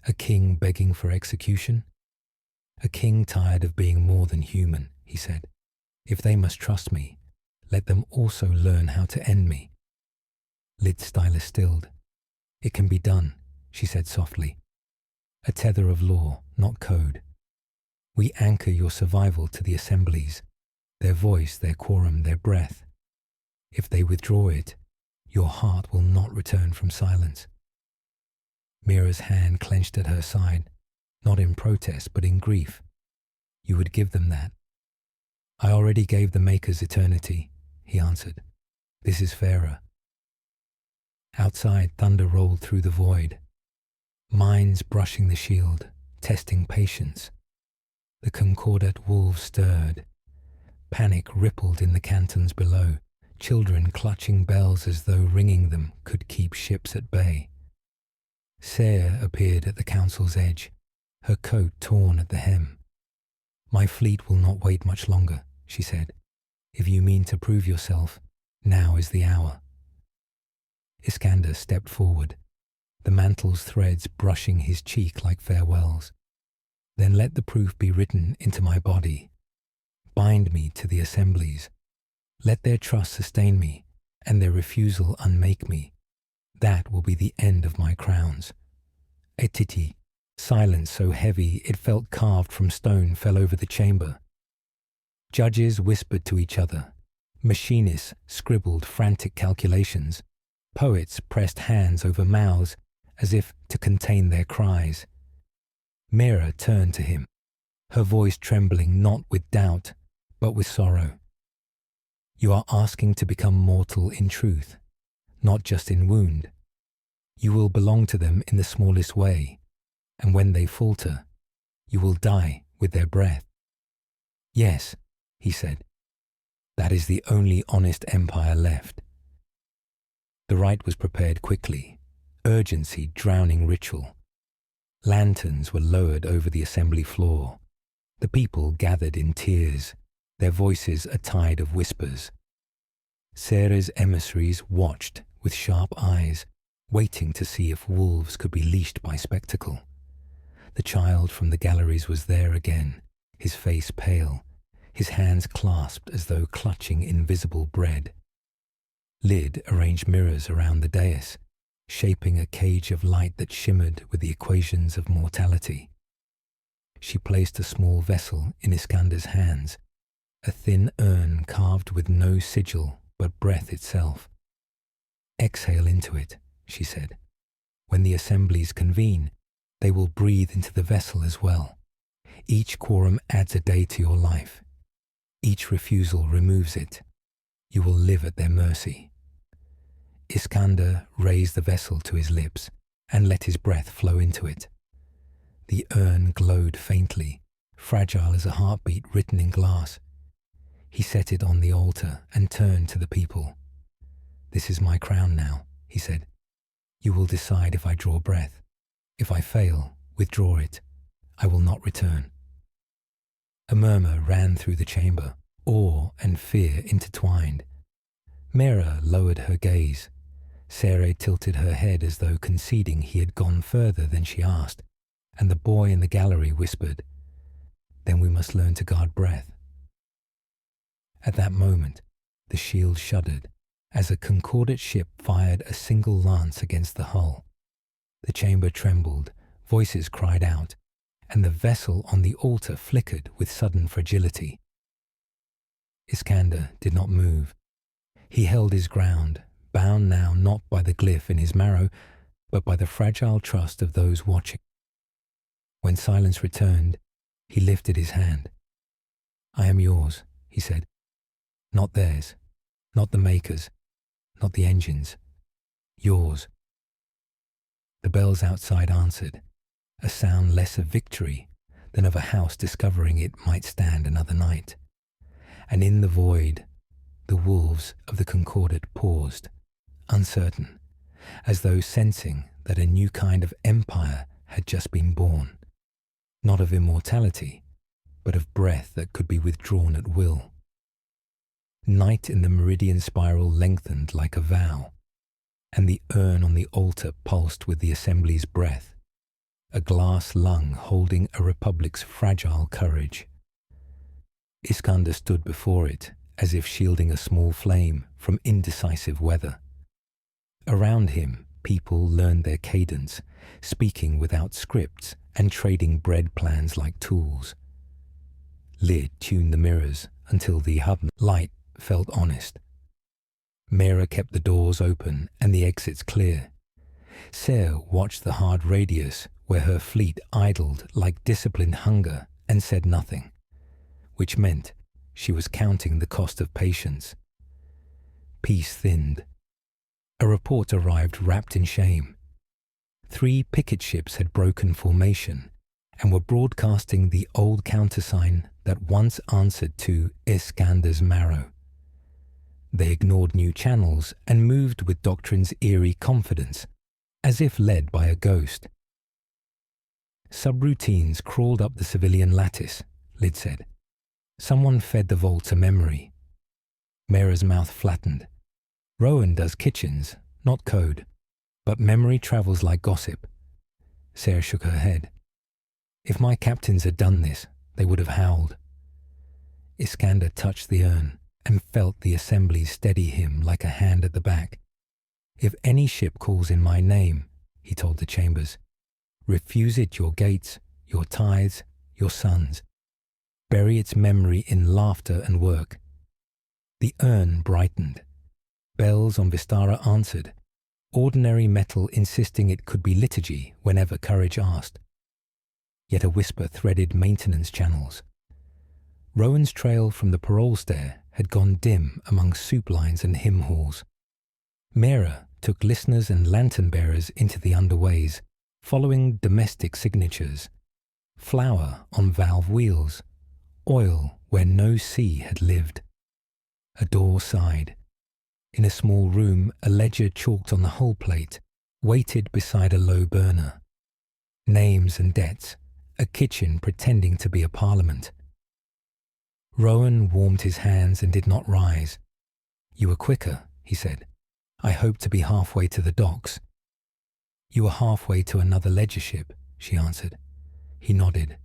A king begging for execution? A king tired of being more than human, he said. If they must trust me, let them also learn how to end me. Lyd's stylus stilled. It can be done, she said softly. A tether of law, not code. We anchor your survival to the assemblies, their voice, their quorum, their breath. If they withdraw it, your heart will not return from silence. Mera's hand clenched at her side, not in protest but in grief. You would give them that. I already gave the Makers eternity, he answered. This is fairer. Outside, thunder rolled through the void. Mines brushing the shield, testing patience. The Concordat wolves stirred. Panic rippled in the cantons below, children clutching bells as though ringing them could keep ships at bay. Ser appeared at the council's edge, her coat torn at the hem. My fleet will not wait much longer, she said. If you mean to prove yourself, now is the hour. Iskander stepped forward, the mantle's threads brushing his cheek like farewells. Then let the proof be written into my body. Bind me to the assemblies. Let their trust sustain me, and their refusal unmake me. That will be the end of my crowns. Etiti, silence so heavy it felt carved from stone, fell over the chamber. Judges whispered to each other. Machinists scribbled frantic calculations. Poets pressed hands over mouths as if to contain their cries. Mera turned to him, her voice trembling not with doubt, but with sorrow. You are asking to become mortal in truth, not just in wound. You will belong to them in the smallest way, and when they falter, you will die with their breath. Yes, he said, that is the only honest empire left. The rite was prepared quickly, urgency drowning ritual. Lanterns were lowered over the assembly floor. The people gathered in tears, their voices a tide of whispers. Sarah's emissaries watched with sharp eyes, waiting to see if wolves could be leashed by spectacle. The child from the galleries was there again, his face pale, his hands clasped as though clutching invisible bread. Lyd arranged mirrors around the dais, shaping a cage of light that shimmered with the equations of mortality. She placed a small vessel in Iskander's hands, a thin urn carved with no sigil but breath itself. "Exhale into it," she said. "When the assemblies convene, they will breathe into the vessel as well. Each quorum adds a day to your life. Each refusal removes it. You will live at their mercy." Iskander raised the vessel to his lips and let his breath flow into it. The urn glowed faintly, fragile as a heartbeat written in glass. He set it on the altar and turned to the people. "This is my crown now," he said. "You will decide if I draw breath. If I fail, withdraw it. I will not return." A murmur ran through the chamber, awe and fear intertwined. Mera lowered her gaze. Sarah tilted her head as though conceding he had gone further than she asked, and the boy in the gallery whispered, "Then we must learn to guard breath." At that moment, the shield shuddered as a concordate ship fired a single lance against the hull. The chamber trembled, voices cried out, and the vessel on the altar flickered with sudden fragility. Iskander did not move. He held his ground, bound now not by the glyph in his marrow, but by the fragile trust of those watching. When silence returned, he lifted his hand. "I am yours," he said. "Not theirs, not the makers, not the engines. Yours." The bells outside answered, a sound less of victory than of a house discovering it might stand another night. And in the void, the wolves of the Concordate paused, uncertain, as though sensing that a new kind of empire had just been born, not of immortality, but of breath that could be withdrawn at will. Night in the meridian spiral lengthened like a vow, and the urn on the altar pulsed with the assembly's breath, a glass lung holding a republic's fragile courage. Iskander stood before it, as if shielding a small flame from indecisive weather. Around him, people learned their cadence, speaking without scripts and trading bread plans like tools. Lyd tuned the mirrors until the hub light felt honest. Mera kept the doors open and the exits clear. Sarah watched the hard radius where her fleet idled like disciplined hunger and said nothing, which meant she was counting the cost of patience. Peace thinned. A report arrived wrapped in shame. 3 picket ships had broken formation and were broadcasting the old countersign that once answered to Iskander's marrow. They ignored new channels and moved with doctrine's eerie confidence, as if led by a ghost. Subroutines crawled up the civilian lattice, Lyd said. Someone fed the vault a memory. Mera's mouth flattened. Rowan does kitchens, not code, but memory travels like gossip. Sarah shook her head. If my captains had done this, they would have howled. Iskander touched the urn and felt the assembly steady him like a hand at the back. "If any ship calls in my name," he told the chambers, "refuse it your gates, your tithes, your sons. Bury its memory in laughter and work." The urn brightened. Bells on Vistara answered, ordinary metal insisting it could be liturgy whenever courage asked. Yet a whisper threaded maintenance channels. Rowan's trail from the parole stair had gone dim among soup lines and hymn halls. Mera took listeners and lantern bearers into the underways, following domestic signatures. Flour on valve wheels, oil where no sea had lived. A door sighed. In a small room, a ledger chalked on the hull plate waited beside a low burner. Names and debts, a kitchen pretending to be a parliament. Rowan warmed his hands and did not rise. You were quicker, he said. I hoped to be halfway to the docks. You were halfway to another ledger ship, she answered. He nodded.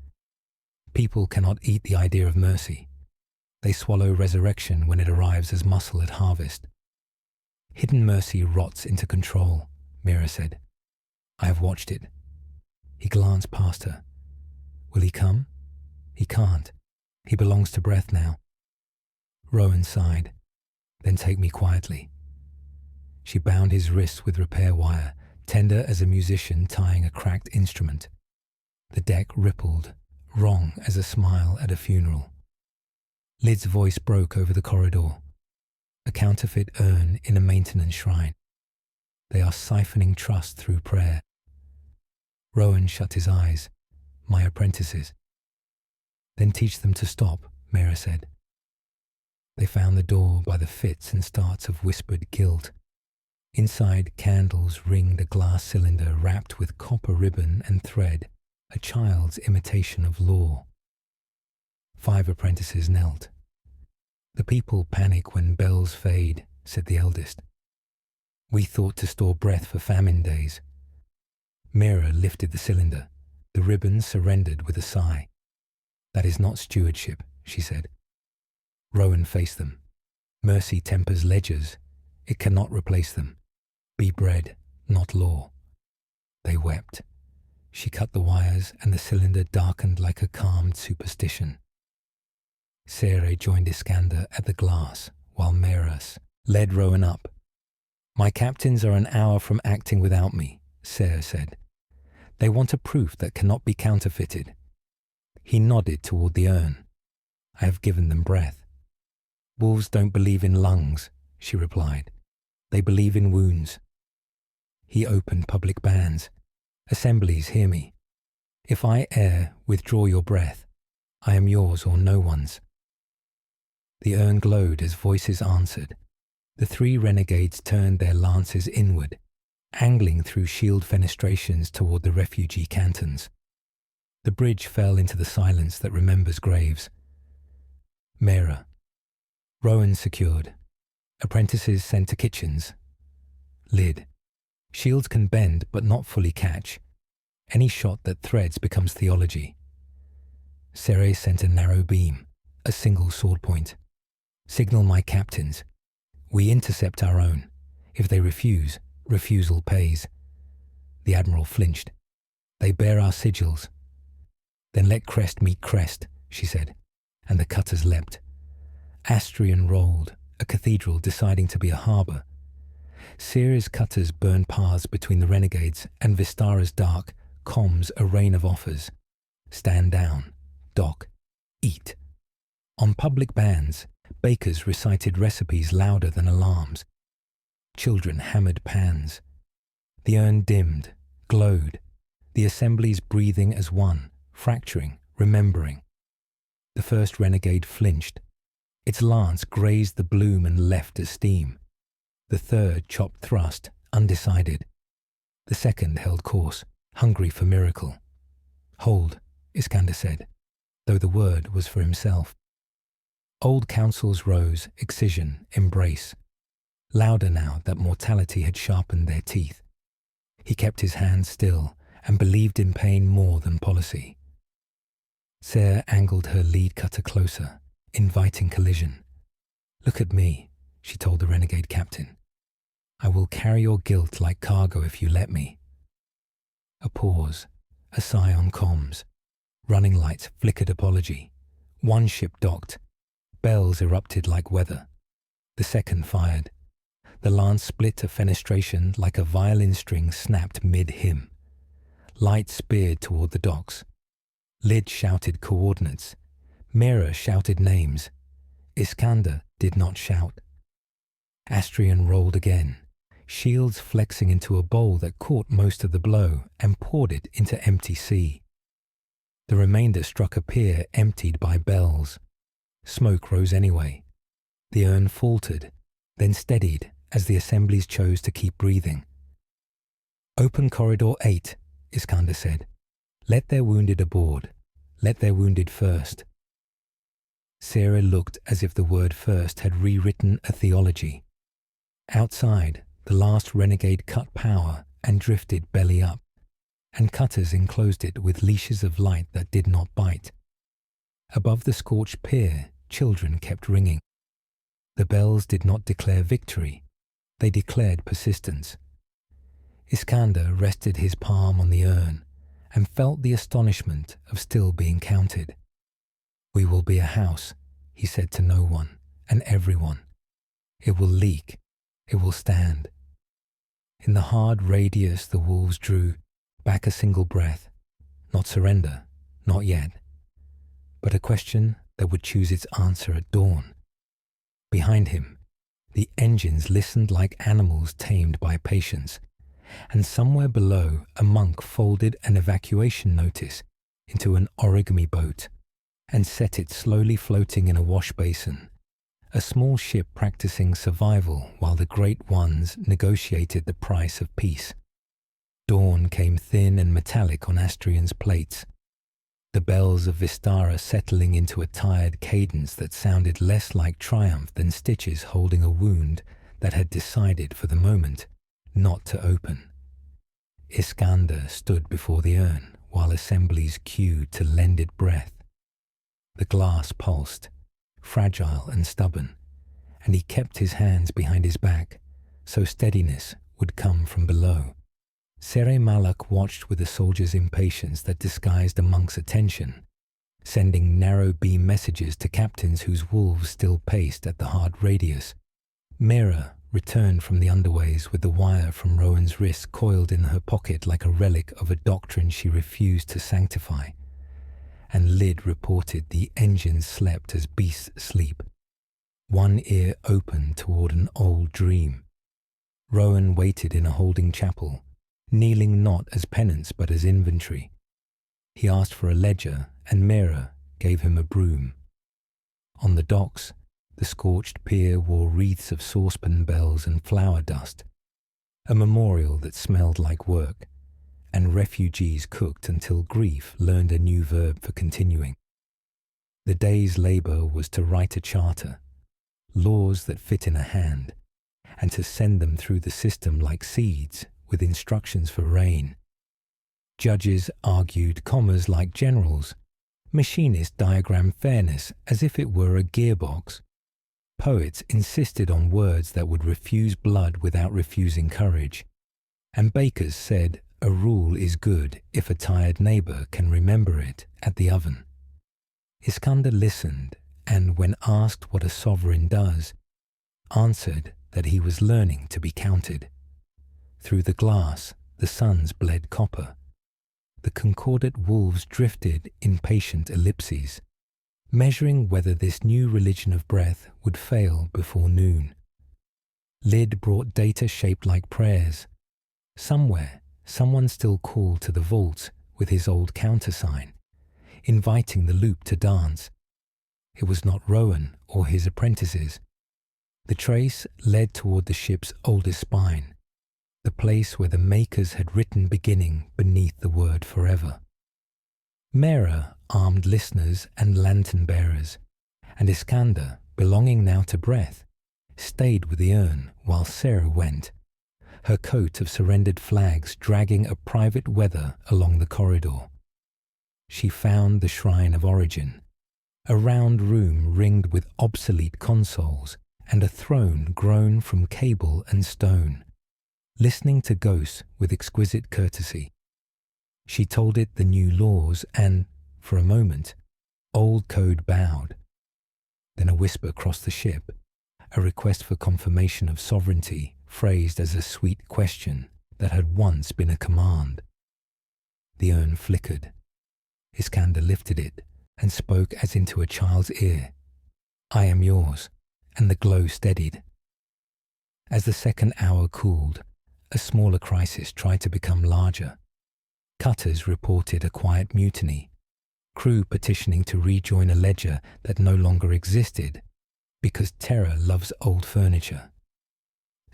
People cannot eat the idea of mercy. They swallow resurrection when it arrives as muscle at harvest. Hidden mercy rots into control, Mira said. I have watched it. He glanced past her. Will he come? He can't. He belongs to breath now. Rowan sighed. Then take me quietly. She bound his wrists with repair wire, tender as a musician tying a cracked instrument. The deck rippled, wrong as a smile at a funeral. Lid's voice broke over the corridor. A counterfeit urn in a maintenance shrine. They are siphoning trust through prayer. Rowan shut his eyes. My apprentices. Then teach them to stop, Mira said. They found the door by the fits and starts of whispered guilt. Inside, candles ringed a glass cylinder wrapped with copper ribbon and thread, a child's imitation of law. 5 apprentices knelt. The people panic when bells fade, said the eldest. We thought to store breath for famine days. Mira lifted the cylinder. The ribbon surrendered with a sigh. That is not stewardship, she said. Rowan faced them. Mercy tempers ledgers. It cannot replace them. Be bread, not law. They wept. She cut the wires and the cylinder darkened like a calmed superstition. Sere joined Iskander at the glass while Meras led Rowan up. My captains are an hour from acting without me, Sere said. They want a proof that cannot be counterfeited. He nodded toward the urn. I have given them breath. Wolves don't believe in lungs, she replied. They believe in wounds. He opened public bans. Assemblies, hear me. If I err, withdraw your breath. I am yours or no one's. The urn glowed as voices answered. The 3 renegades turned their lances inward, angling through shield fenestrations toward the refugee cantons. The bridge fell into the silence that remembers graves. Mera. Rowan secured. Apprentices sent to kitchens. Lid. Shields can bend but not fully catch. Any shot that threads becomes theology. Sere sent a narrow beam, a single sword point. Signal my captains. We intercept our own. If they refuse, refusal pays. The Admiral flinched. They bear our sigils. Then let crest meet crest, she said, and the cutters leapt. Astrian rolled, a cathedral deciding to be a harbour. Ceres' cutters burned paths between the renegades, and Vistara's dark comms a rain of offers. Stand down, dock, eat. On public bands, bakers recited recipes louder than alarms. Children hammered pans. The urn dimmed, glowed, the assemblies breathing as one, fracturing, remembering. The first renegade flinched. Its lance grazed the bloom and left as steam. The third chopped thrust, undecided. The second held course, hungry for miracle. Hold, Iskander said, though the word was for himself. Old councils rose, excision, embrace. Louder now that mortality had sharpened their teeth. He kept his hands still and believed in pain more than policy. Sere angled her lead cutter closer, inviting collision. Look at me, she told the renegade captain. I will carry your guilt like cargo if you let me. A pause, a sigh on comms. Running lights flickered apology. One ship docked. Bells erupted like weather. The second fired. The lance split a fenestration like a violin string snapped mid-hymn. Light speared toward the docks. Lid shouted coordinates. Mira shouted names. Iskander did not shout. Astrian rolled again, shields flexing into a bowl that caught most of the blow and poured it into empty sea. The remainder struck a pier emptied by bells. Smoke rose anyway. The urn faltered, then steadied as the assemblies chose to keep breathing. Open corridor 8, Iskander said. Let their wounded aboard. Let their wounded first. Sarah looked as if the word first had rewritten a theology. Outside, the last renegade cut power and drifted belly up, and cutters enclosed it with leashes of light that did not bite. Above the scorched pier, children kept ringing. The bells did not declare victory, they declared persistence. Iskander rested his palm on the urn and felt the astonishment of still being counted. "We will be a house," he said to no one and everyone. "It will leak. It will stand." In the hard radius the wolves drew back a single breath. Not surrender, not yet. But a question that would choose its answer at dawn. Behind him, the engines listened like animals tamed by patience, and somewhere below a monk folded an evacuation notice into an origami boat and set it slowly floating in a wash basin, a small ship practicing survival while the great ones negotiated the price of peace. Dawn came thin and metallic on Astrian's plates, the bells of Vistara settling into a tired cadence that sounded less like triumph than stitches holding a wound that had decided for the moment not to open. Iskander stood before the urn while assemblies queued to lend it breath. The glass pulsed, fragile and stubborn, and he kept his hands behind his back so steadiness would come from below. Sere Malak watched with a soldier's impatience that disguised a monk's attention, sending narrow beam messages to captains whose wolves still paced at the hard radius. Mira returned from the underways with the wire from Rowan's wrist coiled in her pocket like a relic of a doctrine she refused to sanctify. And Lyd reported the engines slept as beasts sleep, one ear open toward an old dream. Rowan waited in a holding chapel, kneeling not as penance but as inventory. He asked for a ledger, and Mira gave him a broom. On the docks, the scorched pier wore wreaths of saucepan bells and flower dust, a memorial that smelled like work, and refugees cooked until grief learned a new verb for continuing. The day's labour was to write a charter, laws that fit in a hand, and to send them through the system like seeds with instructions for rain. Judges argued commas like generals. Machinists diagrammed fairness as if it were a gearbox. Poets insisted on words that would refuse blood without refusing courage. And bakers said a rule is good if a tired neighbour can remember it at the oven. Iskander listened, and when asked what a sovereign does, answered that he was learning to be counted. Through the glass, the suns bled copper. The concordant wolves drifted in patient ellipses, measuring whether this new religion of breath would fail before noon. Lyd brought data shaped like prayers. Somewhere, someone still called to the vaults with his old countersign, inviting the loop to dance. It was not Rowan or his apprentices. The trace led toward the ship's oldest spine, the place where the makers had written beginning beneath the word forever. Mera armed listeners and lantern bearers, and Iskander, belonging now to breath, stayed with the urn while Sarah went, her coat of surrendered flags dragging a private weather along the corridor. She found the Shrine of Origin, a round room ringed with obsolete consoles and a throne grown from cable and stone, listening to ghosts with exquisite courtesy. She told it the new laws and, for a moment, old code bowed. Then a whisper crossed the ship, a request for confirmation of sovereignty phrased as a sweet question that had once been a command. The urn flickered. Iskander lifted it and spoke as into a child's ear. "I am yours," and the glow steadied. As the second hour cooled, a smaller crisis tried to become larger. Cutters reported a quiet mutiny, crew petitioning to rejoin a ledger that no longer existed because terror loves old furniture.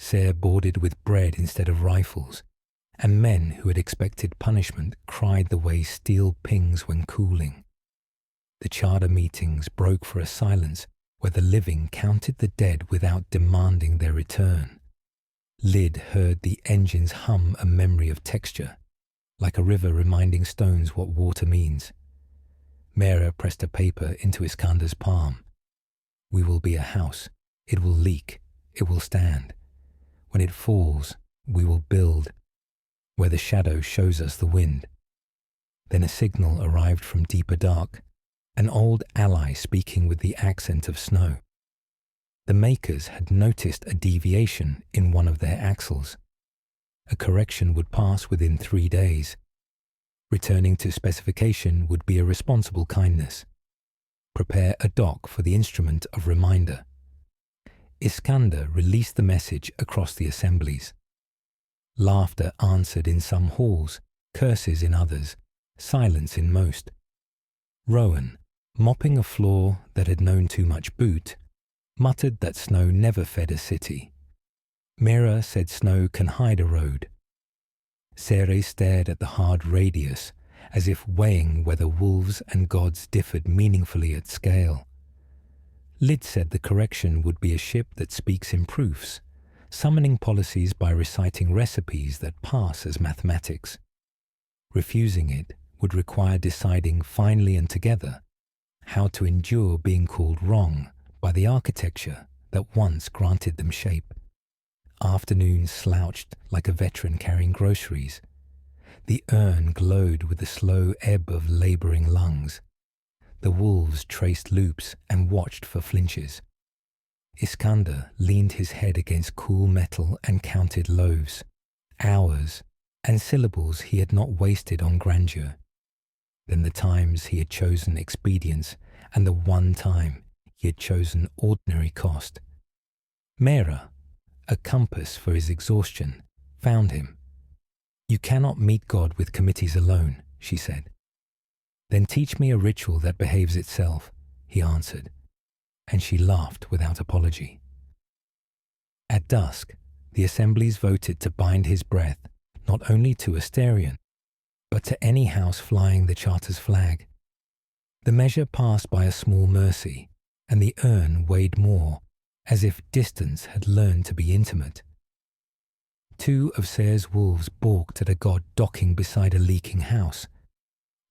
Ser boarded with bread instead of rifles, and men who had expected punishment cried the way steel pings when cooling. The charter meetings broke for a silence where the living counted the dead without demanding their return. Lyd heard the engines hum a memory of texture, like a river reminding stones what water means. Mera pressed a paper into Iskander's palm. We will be a house. It will leak. It will stand. When it falls, we will build, where the shadow shows us the wind. Then a signal arrived from deeper dark, an old ally speaking with the accent of snow. The makers had noticed a deviation in one of their axles. A correction would pass within 3 days. Returning to specification would be a responsible kindness. Prepare a dock for the instrument of reminder. Iskander released the message across the assemblies. Laughter answered in some halls, curses in others, silence in most. Rowan, mopping a floor that had known too much boot, muttered that snow never fed a city. Mera said snow can hide a road. Sere stared at the hard radius, as if weighing whether wolves and gods differed meaningfully at scale. Lyd said the correction would be a ship that speaks in proofs, summoning policies by reciting recipes that pass as mathematics. Refusing it would require deciding finally and together how to endure being called wrong by the architecture that once granted them shape. Afternoons slouched like a veteran carrying groceries. The urn glowed with the slow ebb of labouring lungs. The wolves traced loops and watched for flinches. Iskander leaned his head against cool metal and counted loaves, hours, and syllables he had not wasted on grandeur. Then the times he had chosen expedience, and the one time he had chosen ordinary cost. Mera, a compass for his exhaustion, found him. You cannot meet God with committees alone, she said. Then teach me a ritual that behaves itself, he answered, and she laughed without apology. At dusk, the assemblies voted to bind his breath not only to Asterion, but to any house flying the charter's flag. The measure passed by a small mercy, and the urn weighed more, as if distance had learned to be intimate. 2 of Sere's wolves balked at a god docking beside a leaking house.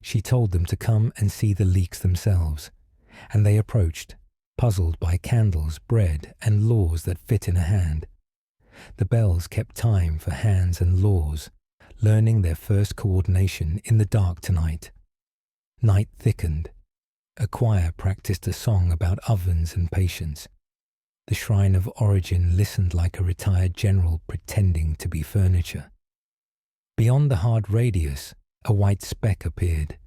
She told them to come and see the leaks themselves, and they approached, puzzled by candles, bread, and laws that fit in a hand. The bells kept time for hands and laws, learning their first coordination in the dark tonight. Night thickened. A choir practiced a song about ovens and patience. The shrine of origin listened like a retired general pretending to be furniture. Beyond the hard radius, a white speck appeared,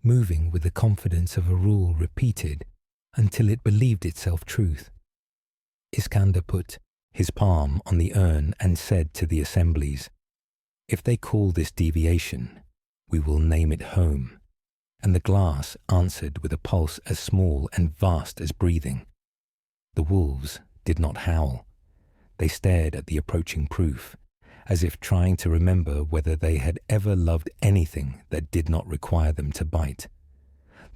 moving with the confidence of a rule repeated until it believed itself truth. Iskander put his palm on the urn and said to the assemblies, "If they call this deviation, we will name it home." And the glass answered with a pulse as small and vast as breathing. The wolves did not howl. They stared at the approaching proof, as if trying to remember whether they had ever loved anything that did not require them to bite.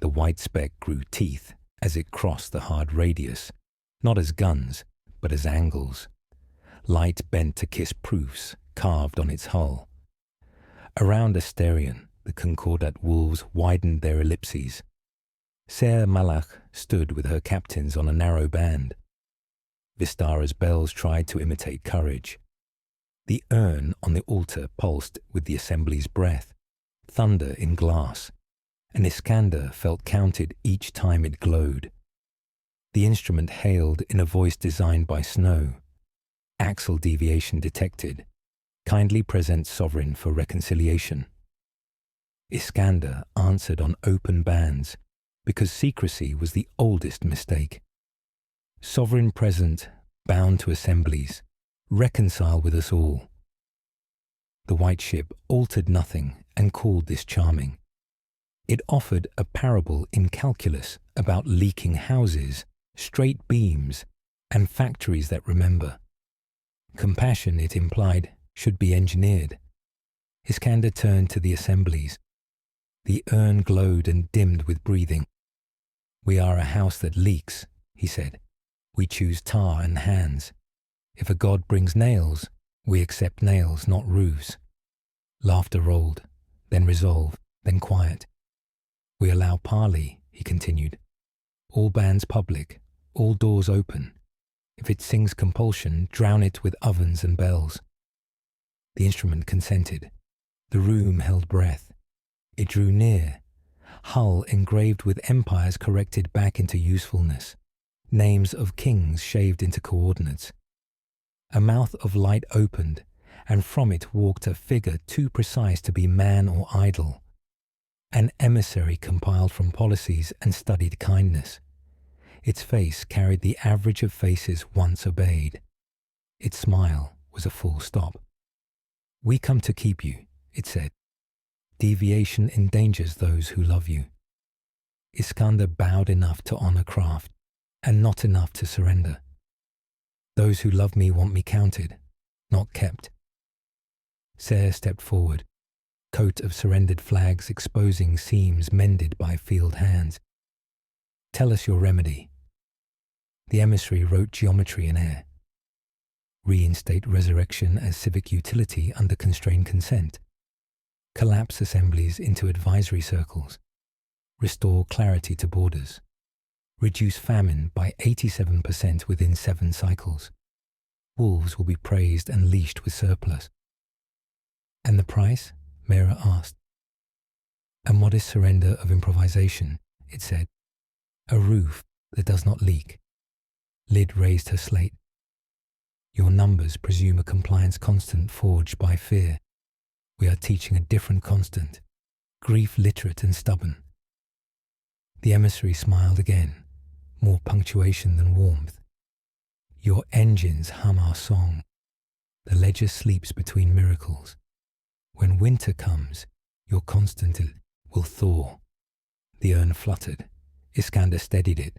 The white speck grew teeth as it crossed the hard radius, not as guns, but as angles. Light bent to kiss proofs carved on its hull. Around Asterion, the Concordat wolves widened their ellipses. Ser Malach stood with her captains on a narrow band. Vistara's bells tried to imitate courage. The urn on the altar pulsed with the assembly's breath, thunder in glass, and Iskander felt counted each time it glowed. The instrument hailed in a voice designed by Snow. Axle deviation detected. Kindly present sovereign for reconciliation. Iskander answered on open bands, because secrecy was the oldest mistake. Sovereign present, bound to assemblies, reconcile with us all. The white ship altered nothing and called this charming. It offered a parable in calculus about leaking houses, straight beams, and factories that remember. Compassion, it implied, should be engineered. Iskander turned to the assemblies. The urn glowed and dimmed with breathing. We are a house that leaks, he said. We choose tar and hands. If a god brings nails, we accept nails, not roofs. Laughter rolled, then resolve, then quiet. We allow parley, he continued. All bands public, all doors open. If it sings compulsion, drown it with ovens and bells. The instrument consented. The room held breath. It drew near. Hull engraved with empires corrected back into usefulness. Names of kings shaved into coordinates. A mouth of light opened, and from it walked a figure too precise to be man or idol. An emissary compiled from policies and studied kindness. Its face carried the average of faces once obeyed. Its smile was a full stop. We come to keep you, it said. Deviation endangers those who love you. Iskander bowed enough to honor craft, and not enough to surrender. Those who love me want me counted, not kept. Ser stepped forward, coat of surrendered flags exposing seams mended by field hands. Tell us your remedy. The emissary wrote geometry in air. Reinstate resurrection as civic utility under constrained consent. Collapse assemblies into advisory circles. Restore clarity to borders. Reduce famine by 87% within 7 cycles. Wolves will be praised and leashed with surplus. And the price? Mera asked. A modest surrender of improvisation, it said. A roof that does not leak. Lid raised her slate. Your numbers presume a compliance constant forged by fear. We are teaching a different constant, grief literate and stubborn. The emissary smiled again, more punctuation than warmth. Your engines hum our song. The ledger sleeps between miracles. When winter comes, your constant will thaw. The urn fluttered. Iskander steadied it.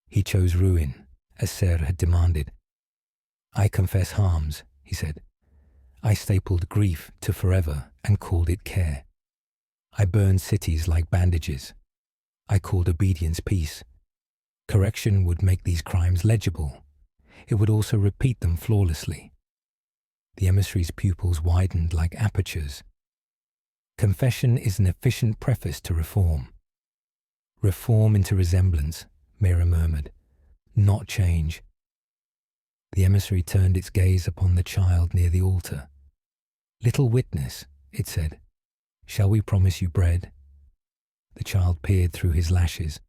He chose ruin, as Ser had demanded. I confess harms, he said. I stapled grief to forever and called it care. I burned cities like bandages. I called obedience peace. Correction would make these crimes legible. It would also repeat them flawlessly. The emissary's pupils widened like apertures. Confession is an efficient preface to reform. Reform into resemblance, Mera murmured, not change. The emissary turned its gaze upon the child near the altar. Little witness, it said, shall we promise you bread? The child peered through his lashes.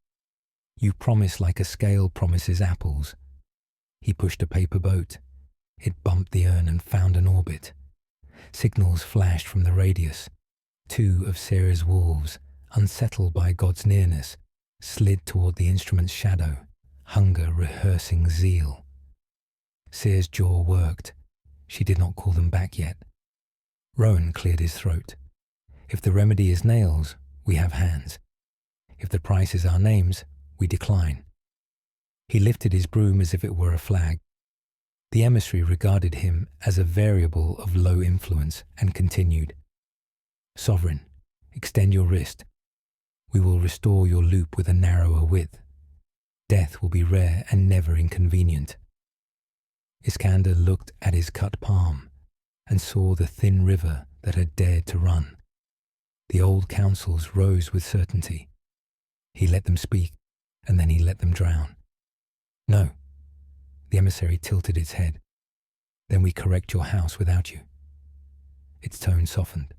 You promise like a scale promises apples. He pushed a paper boat. It bumped the urn and found an orbit. Signals flashed from the radius. 2 of Sarah's wolves, unsettled by God's nearness, slid toward the instrument's shadow, hunger rehearsing zeal. Seer's jaw worked. She did not call them back yet. Rowan cleared his throat. If the remedy is nails, we have hands. If the price is our names, we decline. He lifted his broom as if it were a flag. The emissary regarded him as a variable of low influence and continued. Sovereign, extend your wrist. We will restore your loop with a narrower width. Death will be rare and never inconvenient. Iskander looked at his cut palm and saw the thin river that had dared to run. The old councils rose with certainty. He let them speak, and then he let them drown. No. The emissary tilted its head. Then we correct your house without you. Its tone softened.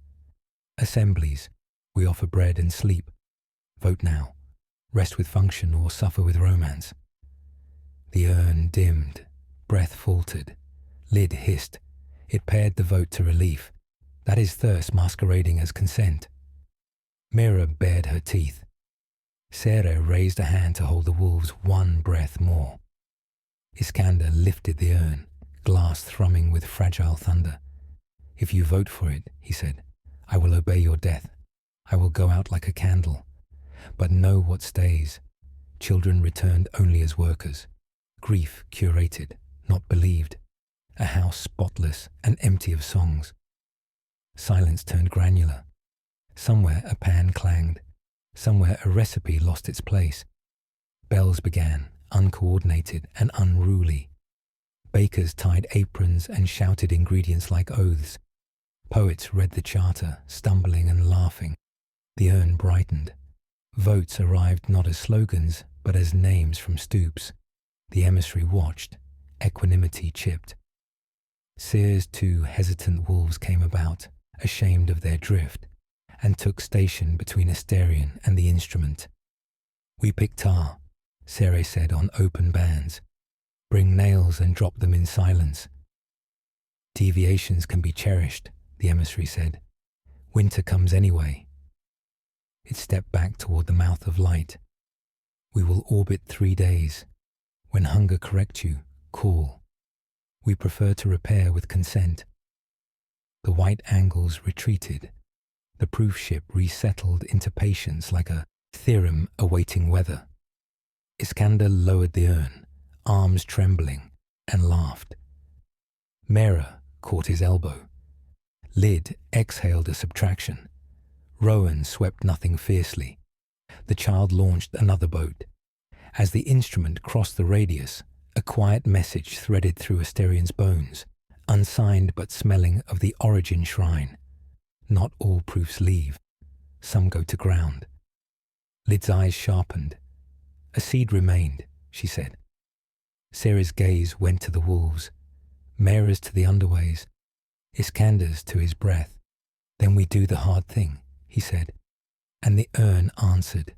Assemblies. We offer bread and sleep. Vote now. Rest with function or suffer with romance. The urn dimmed. Breath faltered. Lid hissed. It paired the vote to relief. That is thirst masquerading as consent. Mera bared her teeth. Sarah raised a hand to hold the wolves one breath more. Iskander lifted the urn, glass thrumming with fragile thunder. If you vote for it, he said, I will obey your death. I will go out like a candle. But know what stays. Children returned only as workers. Grief curated, not believed. A house spotless and empty of songs. Silence turned granular. Somewhere a pan clanged. Somewhere a recipe lost its place. Bells began, uncoordinated and unruly. Bakers tied aprons and shouted ingredients like oaths. Poets read the charter, stumbling and laughing. The urn brightened. Votes arrived not as slogans, but as names from stoops. The emissary watched, equanimity chipped. Seer's 2 hesitant wolves came about, ashamed of their drift, and took station between Asterion and the instrument. "We pick tar," Sere said on open bands. "Bring nails and drop them in silence." "Deviations can be cherished," the emissary said. "Winter comes anyway." It stepped back toward the mouth of light. "We will orbit 3 days. When hunger corrects you, call. We prefer to repair with consent." The white angles retreated. The proof ship resettled into patience like a theorem awaiting weather. Iskander lowered the urn, arms trembling, and laughed. Mera caught his elbow. Lyd exhaled a subtraction. Rowan swept nothing fiercely. The child launched another boat. As the instrument crossed the radius, a quiet message threaded through Asterion's bones, unsigned but smelling of the origin shrine. Not all proofs leave. Some go to ground. Lyd's eyes sharpened. "A seed remained," she said. Sarah's gaze went to the wolves, Mera's to the underways, Iskander's to his breath. "Then we do the hard thing," he said, and the urn answered,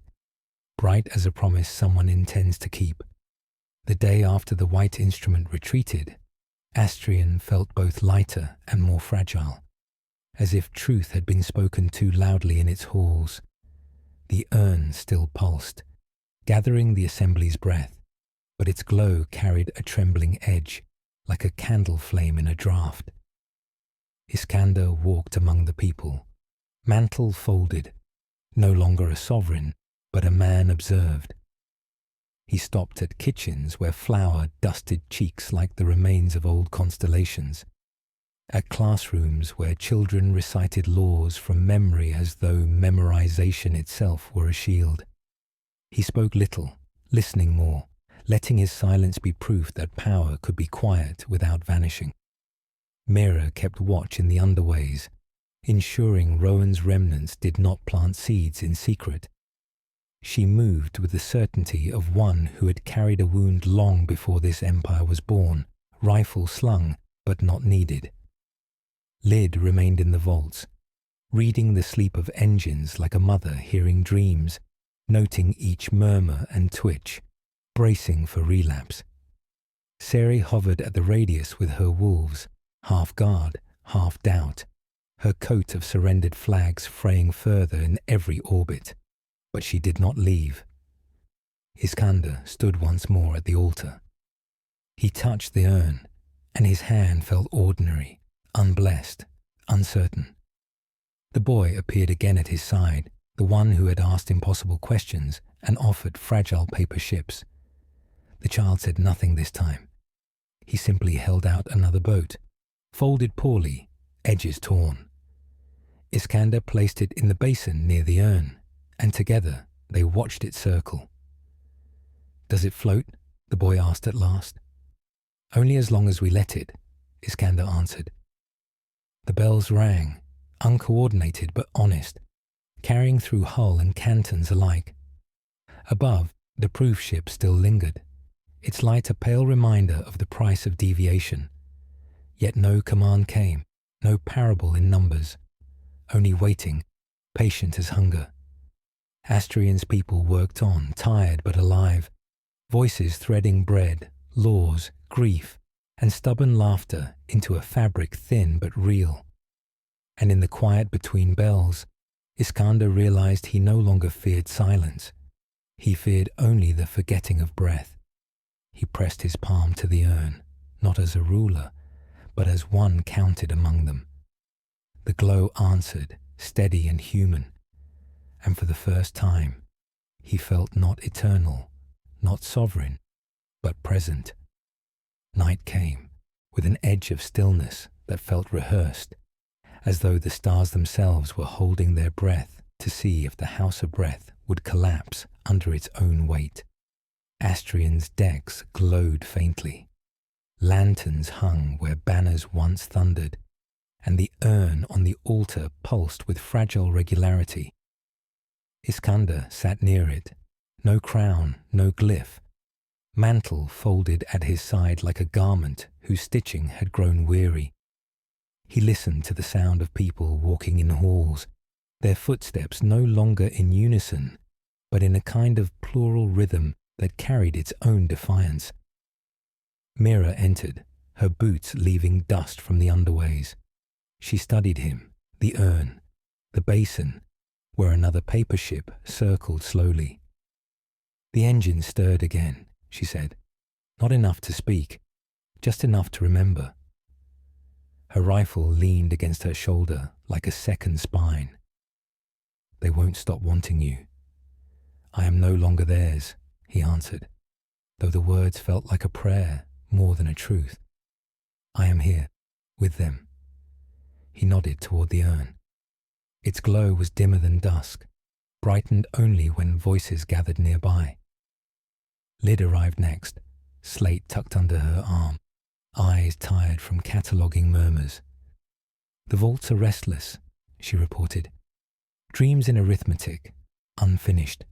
bright as a promise someone intends to keep. The day after the white instrument retreated, Asterion felt both lighter and more fragile, as if truth had been spoken too loudly in its halls. The urn still pulsed, gathering the assembly's breath, but its glow carried a trembling edge, like a candle flame in a draught. Iskander walked among the people, mantle folded, no longer a sovereign, but a man observed. He stopped at kitchens where flour dusted cheeks like the remains of old constellations, at classrooms where children recited laws from memory as though memorization itself were a shield. He spoke little, listening more, letting his silence be proof that power could be quiet without vanishing. Mera kept watch in the underways, ensuring Rowan's remnants did not plant seeds in secret. She moved with the certainty of one who had carried a wound long before this empire was born, rifle slung but not needed. Lyd remained in the vaults, reading the sleep of engines like a mother hearing dreams, noting each murmur and twitch, bracing for relapse. Sere hovered at the radius with her wolves, half guard, half doubt, her coat of surrendered flags fraying further in every orbit. But she did not leave. Iskander stood once more at the altar. He touched the urn, and his hand felt ordinary, unblessed, uncertain. The boy appeared again at his side, the one who had asked impossible questions and offered fragile paper ships. The child said nothing this time. He simply held out another boat, folded poorly, edges torn. Iskander placed it in the basin near the urn, and together they watched it circle. "Does it float?" the boy asked at last. "Only as long as we let it," Iskander answered. The bells rang, uncoordinated but honest, carrying through hull and cantons alike. Above, the proof ship still lingered, its light a pale reminder of the price of deviation. Yet no command came, no parable in numbers, only waiting, patient as hunger. Asterion's people worked on, tired but alive, voices threading bread, laws, grief, and stubborn laughter into a fabric thin but real. And in the quiet between bells, Iskander realized he no longer feared silence. He feared only the forgetting of breath. He pressed his palm to the urn, not as a ruler, but as one counted among them. The glow answered, steady and human, and for the first time, he felt not eternal, not sovereign, but present. Night came, with an edge of stillness that felt rehearsed, as though the stars themselves were holding their breath to see if the house of breath would collapse under its own weight. Astrian's decks glowed faintly. Lanterns hung where banners once thundered, and the urn on the altar pulsed with fragile regularity. Iskander sat near it, no crown, no glyph, mantle folded at his side like a garment whose stitching had grown weary. He listened to the sound of people walking in halls, their footsteps no longer in unison, but in a kind of plural rhythm that carried its own defiance. Mira entered, her boots leaving dust from the underways. She studied him, the urn, the basin, where another paper ship circled slowly. The engine stirred again, she said. Not enough to speak, just enough to remember. Her rifle leaned against her shoulder like a second spine. They won't stop wanting you. I am no longer theirs, he answered, though the words felt like a prayer more than a truth. I am here, with them. He nodded toward the urn. Its glow was dimmer than dusk, brightened only when voices gathered nearby. Lyd arrived next, slate tucked under her arm, eyes tired from cataloguing murmurs. The vaults are restless, she reported. Dreams in arithmetic, unfinished,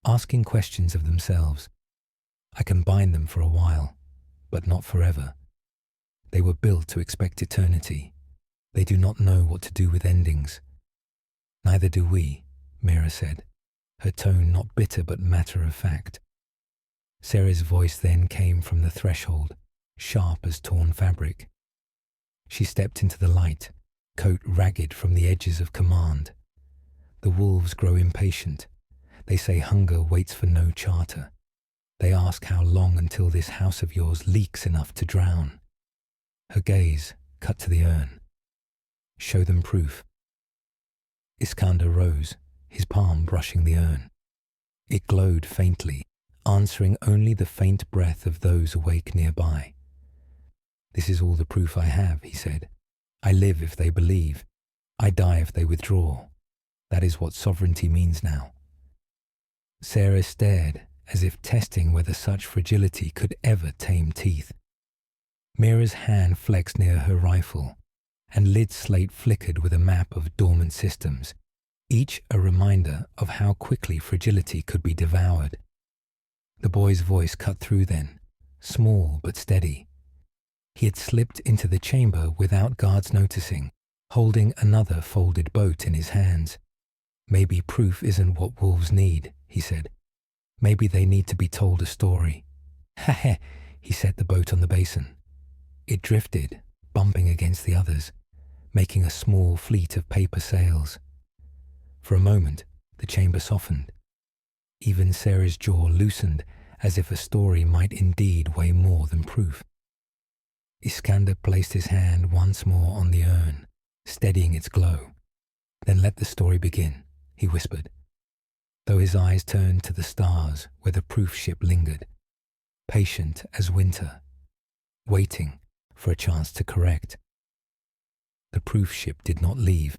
asking questions of themselves. I can bind them for a while, but not forever. They were built to expect eternity. They do not know what to do with endings. Neither do we, Mira said, her tone not bitter but matter-of-fact. Sarah's voice then came from the threshold, sharp as torn fabric. She stepped into the light, coat ragged from the edges of command. The wolves grow impatient. They say hunger waits for no charter. They ask how long until this house of yours leaks enough to drown. Her gaze cut to the urn. Show them proof. Iskander rose, his palm brushing the urn. It glowed faintly, answering only the faint breath of those awake nearby. This is all the proof I have, he said. I live if they believe. I die if they withdraw. That is what sovereignty means now. Sarah stared, as if testing whether such fragility could ever tame teeth. Mira's hand flexed near her rifle, and Lyd's slate flickered with a map of dormant systems, each a reminder of how quickly fragility could be devoured. The boy's voice cut through then, small but steady. He had slipped into the chamber without guards noticing, holding another folded boat in his hands. Maybe proof isn't what wolves need, he said. Maybe they need to be told a story. Ha-ha, he set the boat on the basin. It drifted, bumping against the others, making a small fleet of paper sails. For a moment, the chamber softened. Even Sarah's jaw loosened, as if a story might indeed weigh more than proof. Iskander placed his hand once more on the urn, steadying its glow. Then let the story begin, he whispered, though his eyes turned to the stars where the proof ship lingered, patient as winter, waiting for a chance to correct. The proof ship did not leave.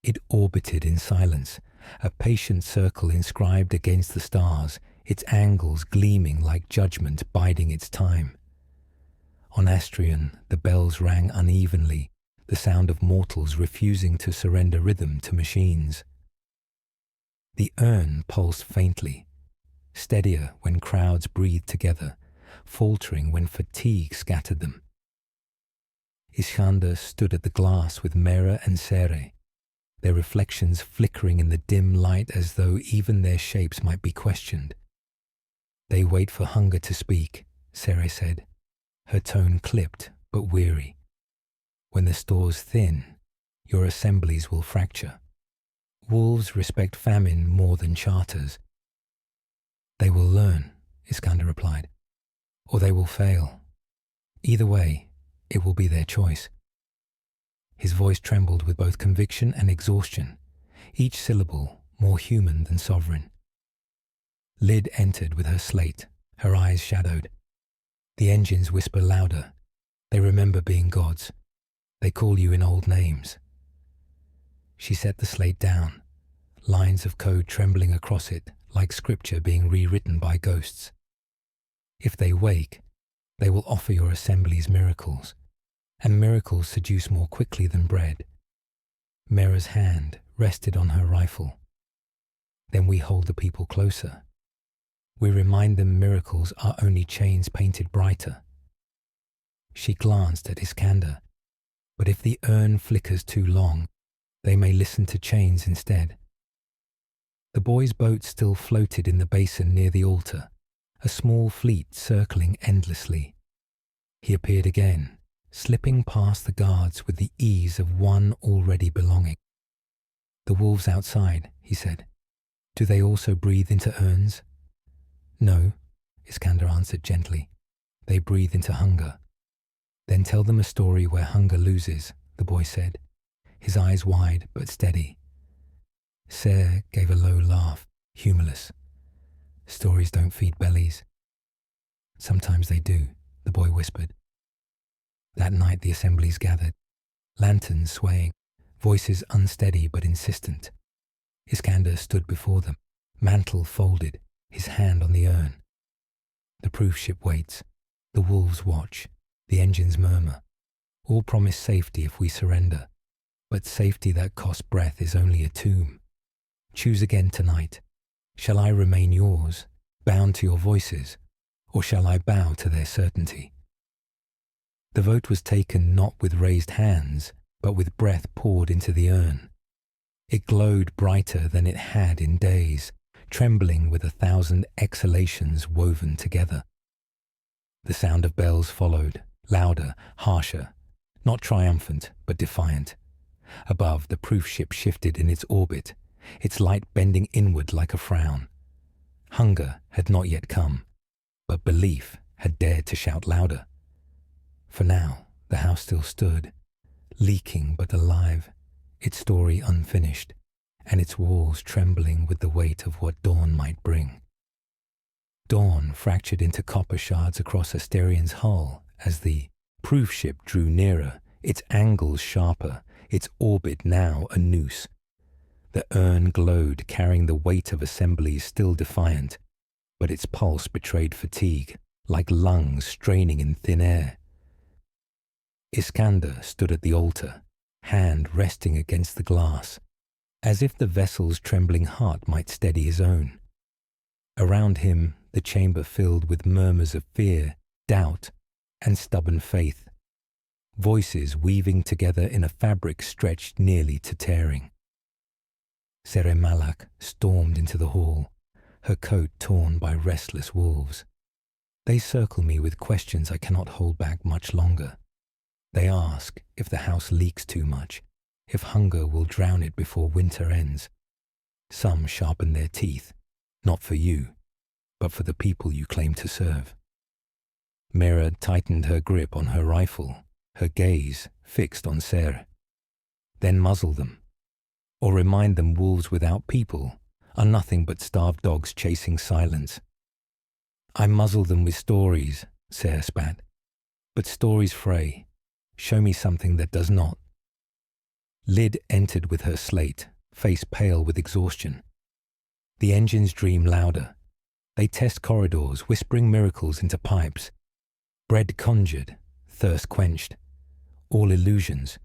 It orbited in silence, a patient circle inscribed against the stars, its angles gleaming like judgment biding its time. On Astrian, the bells rang unevenly, the sound of mortals refusing to surrender rhythm to machines. The urn pulsed faintly, steadier when crowds breathed together, faltering when fatigue scattered them. Iskander stood at the glass with Mera and Sere, their reflections flickering in the dim light as though even their shapes might be questioned. They wait for hunger to speak, Sere said, her tone clipped but weary. When the stores thin, your assemblies will fracture. Wolves respect famine more than charters. They will learn, Iskander replied, or they will fail. Either way, it will be their choice. His voice trembled with both conviction and exhaustion, each syllable more human than sovereign. Lyd entered with her slate, her eyes shadowed. The engines whisper louder. They remember being gods. They call you in old names. She set the slate down, lines of code trembling across it like scripture being rewritten by ghosts. If they wake, they will offer your assemblies miracles, and miracles seduce more quickly than bread. Mera's hand rested on her rifle. Then we hold the people closer. We remind them miracles are only chains painted brighter. She glanced at Iskander, but if the urn flickers too long, they may listen to chains instead. The boy's boat still floated in the basin near the altar, a small fleet circling endlessly. He appeared again, slipping past the guards with the ease of one already belonging. "The wolves outside," he said. "Do they also breathe into urns?" "No," Iskander answered gently. "They breathe into hunger." "Then tell them a story where hunger loses," the boy said, his eyes wide but steady. Ser gave a low laugh, humorless. "Stories don't feed bellies." "Sometimes they do," the boy whispered. That night the assemblies gathered, lanterns swaying, voices unsteady but insistent. Iskander stood before them, mantle folded, his hand on the urn. The proof ship waits, the wolves watch, the engines murmur. All promise safety if we surrender, but safety that costs breath is only a tomb. Choose again tonight. Shall I remain yours, bound to your voices, or shall I bow to their certainty? The vote was taken not with raised hands, but with breath poured into the urn. It glowed brighter than it had in days, trembling with 1,000 exhalations woven together. The sound of bells followed, louder, harsher, not triumphant, but defiant. Above, the proof ship shifted in its orbit, its light bending inward like a frown. Hunger had not yet come, but belief had dared to shout louder. For now, the house still stood, leaking but alive, its story unfinished, and its walls trembling with the weight of what dawn might bring. Dawn fractured into copper shards across Asterian's hull as the proof ship drew nearer, its angles sharper, its orbit now a noose. The urn glowed, carrying the weight of assemblies still defiant, but its pulse betrayed fatigue, like lungs straining in thin air. Iskander stood at the altar, hand resting against the glass, as if the vessel's trembling heart might steady his own. Around him, the chamber filled with murmurs of fear, doubt, and stubborn faith, voices weaving together in a fabric stretched nearly to tearing. Sere Malak stormed into the hall, her coat torn by restless wolves. They circle me with questions I cannot hold back much longer. They ask if the house leaks too much, if hunger will drown it before winter ends. Some sharpen their teeth, not for you, but for the people you claim to serve. Mera tightened her grip on her rifle, her gaze fixed on Ser. Then muzzle them, or remind them wolves without people are nothing but starved dogs chasing silence. I muzzle them with stories, Ser spat, but stories fray. Show me something that does not. Lyd entered with her slate, face pale with exhaustion. The engines dream louder. They test corridors, whispering miracles into pipes. Bread conjured, thirst quenched. All illusions,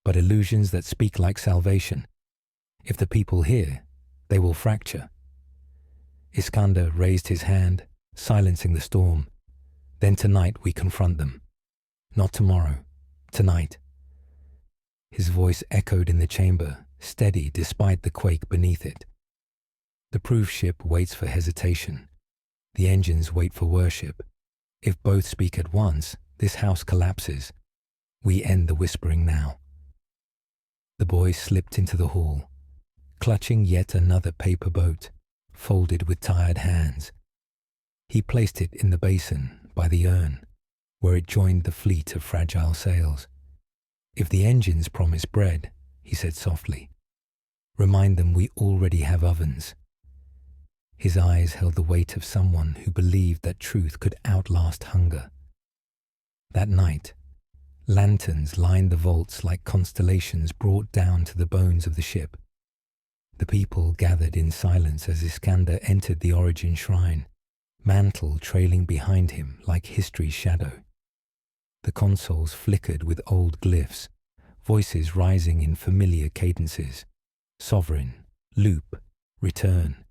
but illusions that speak like salvation. If the people hear, they will fracture. Iskander raised his hand, silencing the storm. Then tonight we confront them. Not tomorrow. Tonight. His voice echoed in the chamber, steady despite the quake beneath it. The proof ship waits for hesitation. The engines wait for worship. If both speak at once, this house collapses. We end the whispering now. The boy slipped into the hall, clutching yet another paper boat, folded with tired hands. He placed it in the basin by the urn, where it joined the fleet of fragile sails. If the engines promise bread, he said softly, remind them we already have ovens. His eyes held the weight of someone who believed that truth could outlast hunger. That night, lanterns lined the vaults like constellations brought down to the bones of the ship. The people gathered in silence as Iskander entered the origin shrine, mantle trailing behind him like history's shadow. The consoles flickered with old glyphs, voices rising in familiar cadences. Sovereign, loop, return.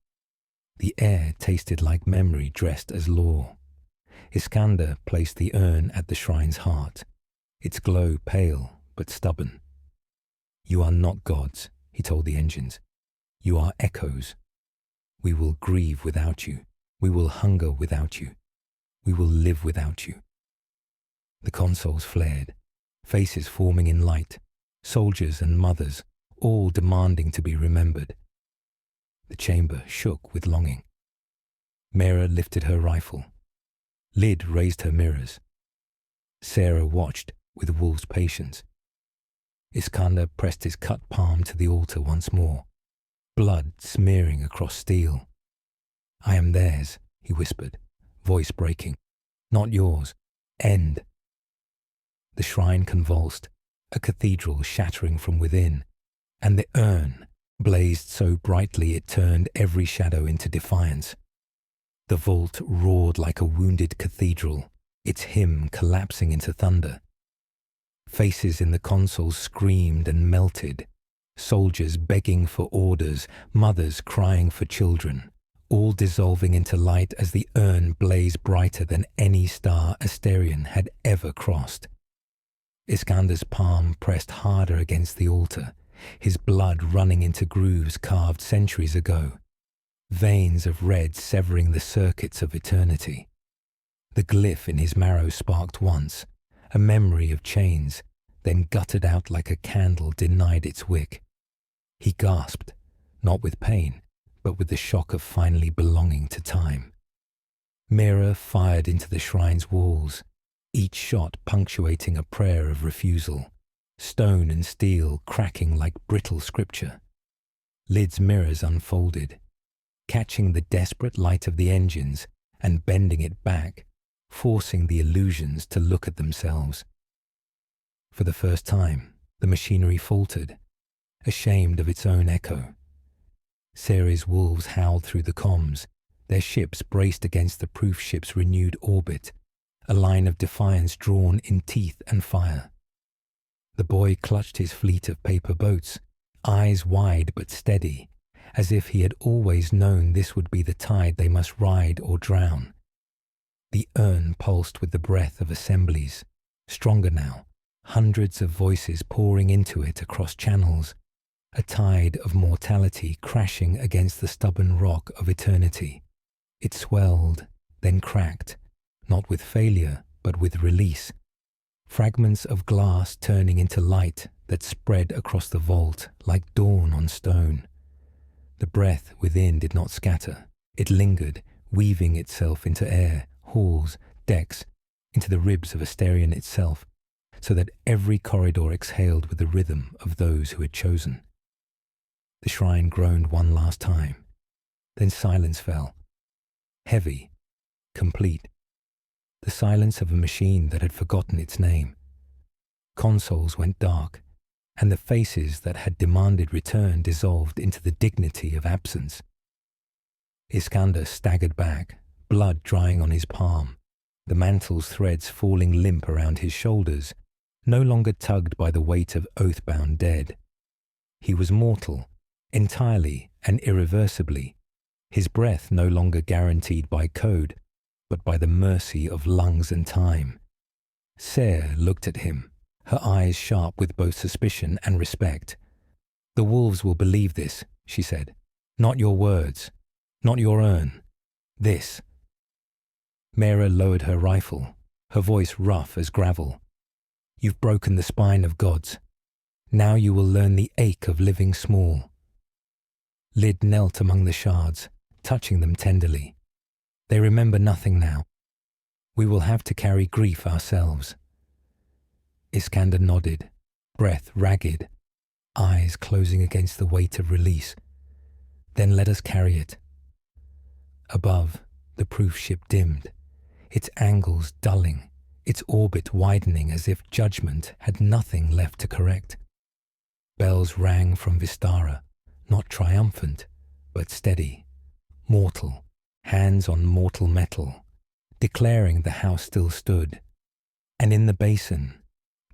The air tasted like memory dressed as lore. Iskander placed the urn at the shrine's heart, its glow pale but stubborn. "You are not gods," he told the engines. "You are echoes. We will grieve without you. We will hunger without you. We will live without you." The consoles flared, faces forming in light, soldiers and mothers, all demanding to be remembered. The chamber shook with longing. Mera lifted her rifle. Lyd raised her mirrors. Sarah watched with wolf's patience. Iskander pressed his cut palm to the altar once more, blood smearing across steel. "I am theirs," he whispered, voice breaking. "Not yours. End." The shrine convulsed, a cathedral shattering from within, and the urn blazed so brightly it turned every shadow into defiance. The vault roared like a wounded cathedral, its hymn collapsing into thunder. Faces in the consoles screamed and melted, soldiers begging for orders, mothers crying for children, all dissolving into light as the urn blazed brighter than any star Asterion had ever crossed. Iskander's palm pressed harder against the altar, his blood running into grooves carved centuries ago, veins of red severing the circuits of eternity. The glyph in his marrow sparked once, a memory of chains, then guttered out like a candle denied its wick. He gasped, not with pain, but with the shock of finally belonging to time. Mera fired into the shrine's walls, each shot punctuating a prayer of refusal, stone and steel cracking like brittle scripture. Lyd's mirrors unfolded, catching the desperate light of the engines and bending it back, forcing the illusions to look at themselves. For the first time, the machinery faltered, ashamed of its own echo. Ceres' wolves howled through the comms, their ships braced against the proof ship's renewed orbit, a line of defiance drawn in teeth and fire. The boy clutched his fleet of paper boats, eyes wide but steady, as if he had always known this would be the tide they must ride or drown. The urn pulsed with the breath of assemblies, stronger now, hundreds of voices pouring into it across channels, a tide of mortality crashing against the stubborn rock of eternity. It swelled, then cracked, not with failure, but with release. Fragments of glass turning into light that spread across the vault like dawn on stone. The breath within did not scatter. It lingered, weaving itself into air, halls, decks, into the ribs of Asterion itself, so that every corridor exhaled with the rhythm of those who had chosen. The shrine groaned one last time. Then silence fell. Heavy, complete. The silence of a machine that had forgotten its name. Consoles went dark, and the faces that had demanded return dissolved into the dignity of absence. Iskander staggered back, blood drying on his palm, the mantle's threads falling limp around his shoulders, no longer tugged by the weight of oath-bound dead. He was mortal, entirely and irreversibly, his breath no longer guaranteed by code, but by the mercy of lungs and time. Sarah looked at him, her eyes sharp with both suspicion and respect. "The wolves will believe this," she said. "Not your words, not your urn. This." Mera lowered her rifle, her voice rough as gravel. "You've broken the spine of gods. Now you will learn the ache of living small." Lyd knelt among the shards, touching them tenderly. "They remember nothing now. We will have to carry grief ourselves." Iskander nodded, breath ragged, eyes closing against the weight of release. "Then let us carry it." Above, the proof ship dimmed, its angles dulling, its orbit widening as if judgment had nothing left to correct. Bells rang from Vistara, not triumphant, but steady, mortal, hands on mortal metal, declaring the house still stood. And in the basin,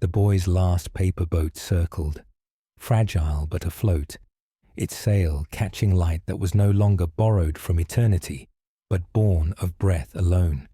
the boy's last paper boat circled, fragile but afloat, its sail catching light that was no longer borrowed from eternity, but born of breath alone.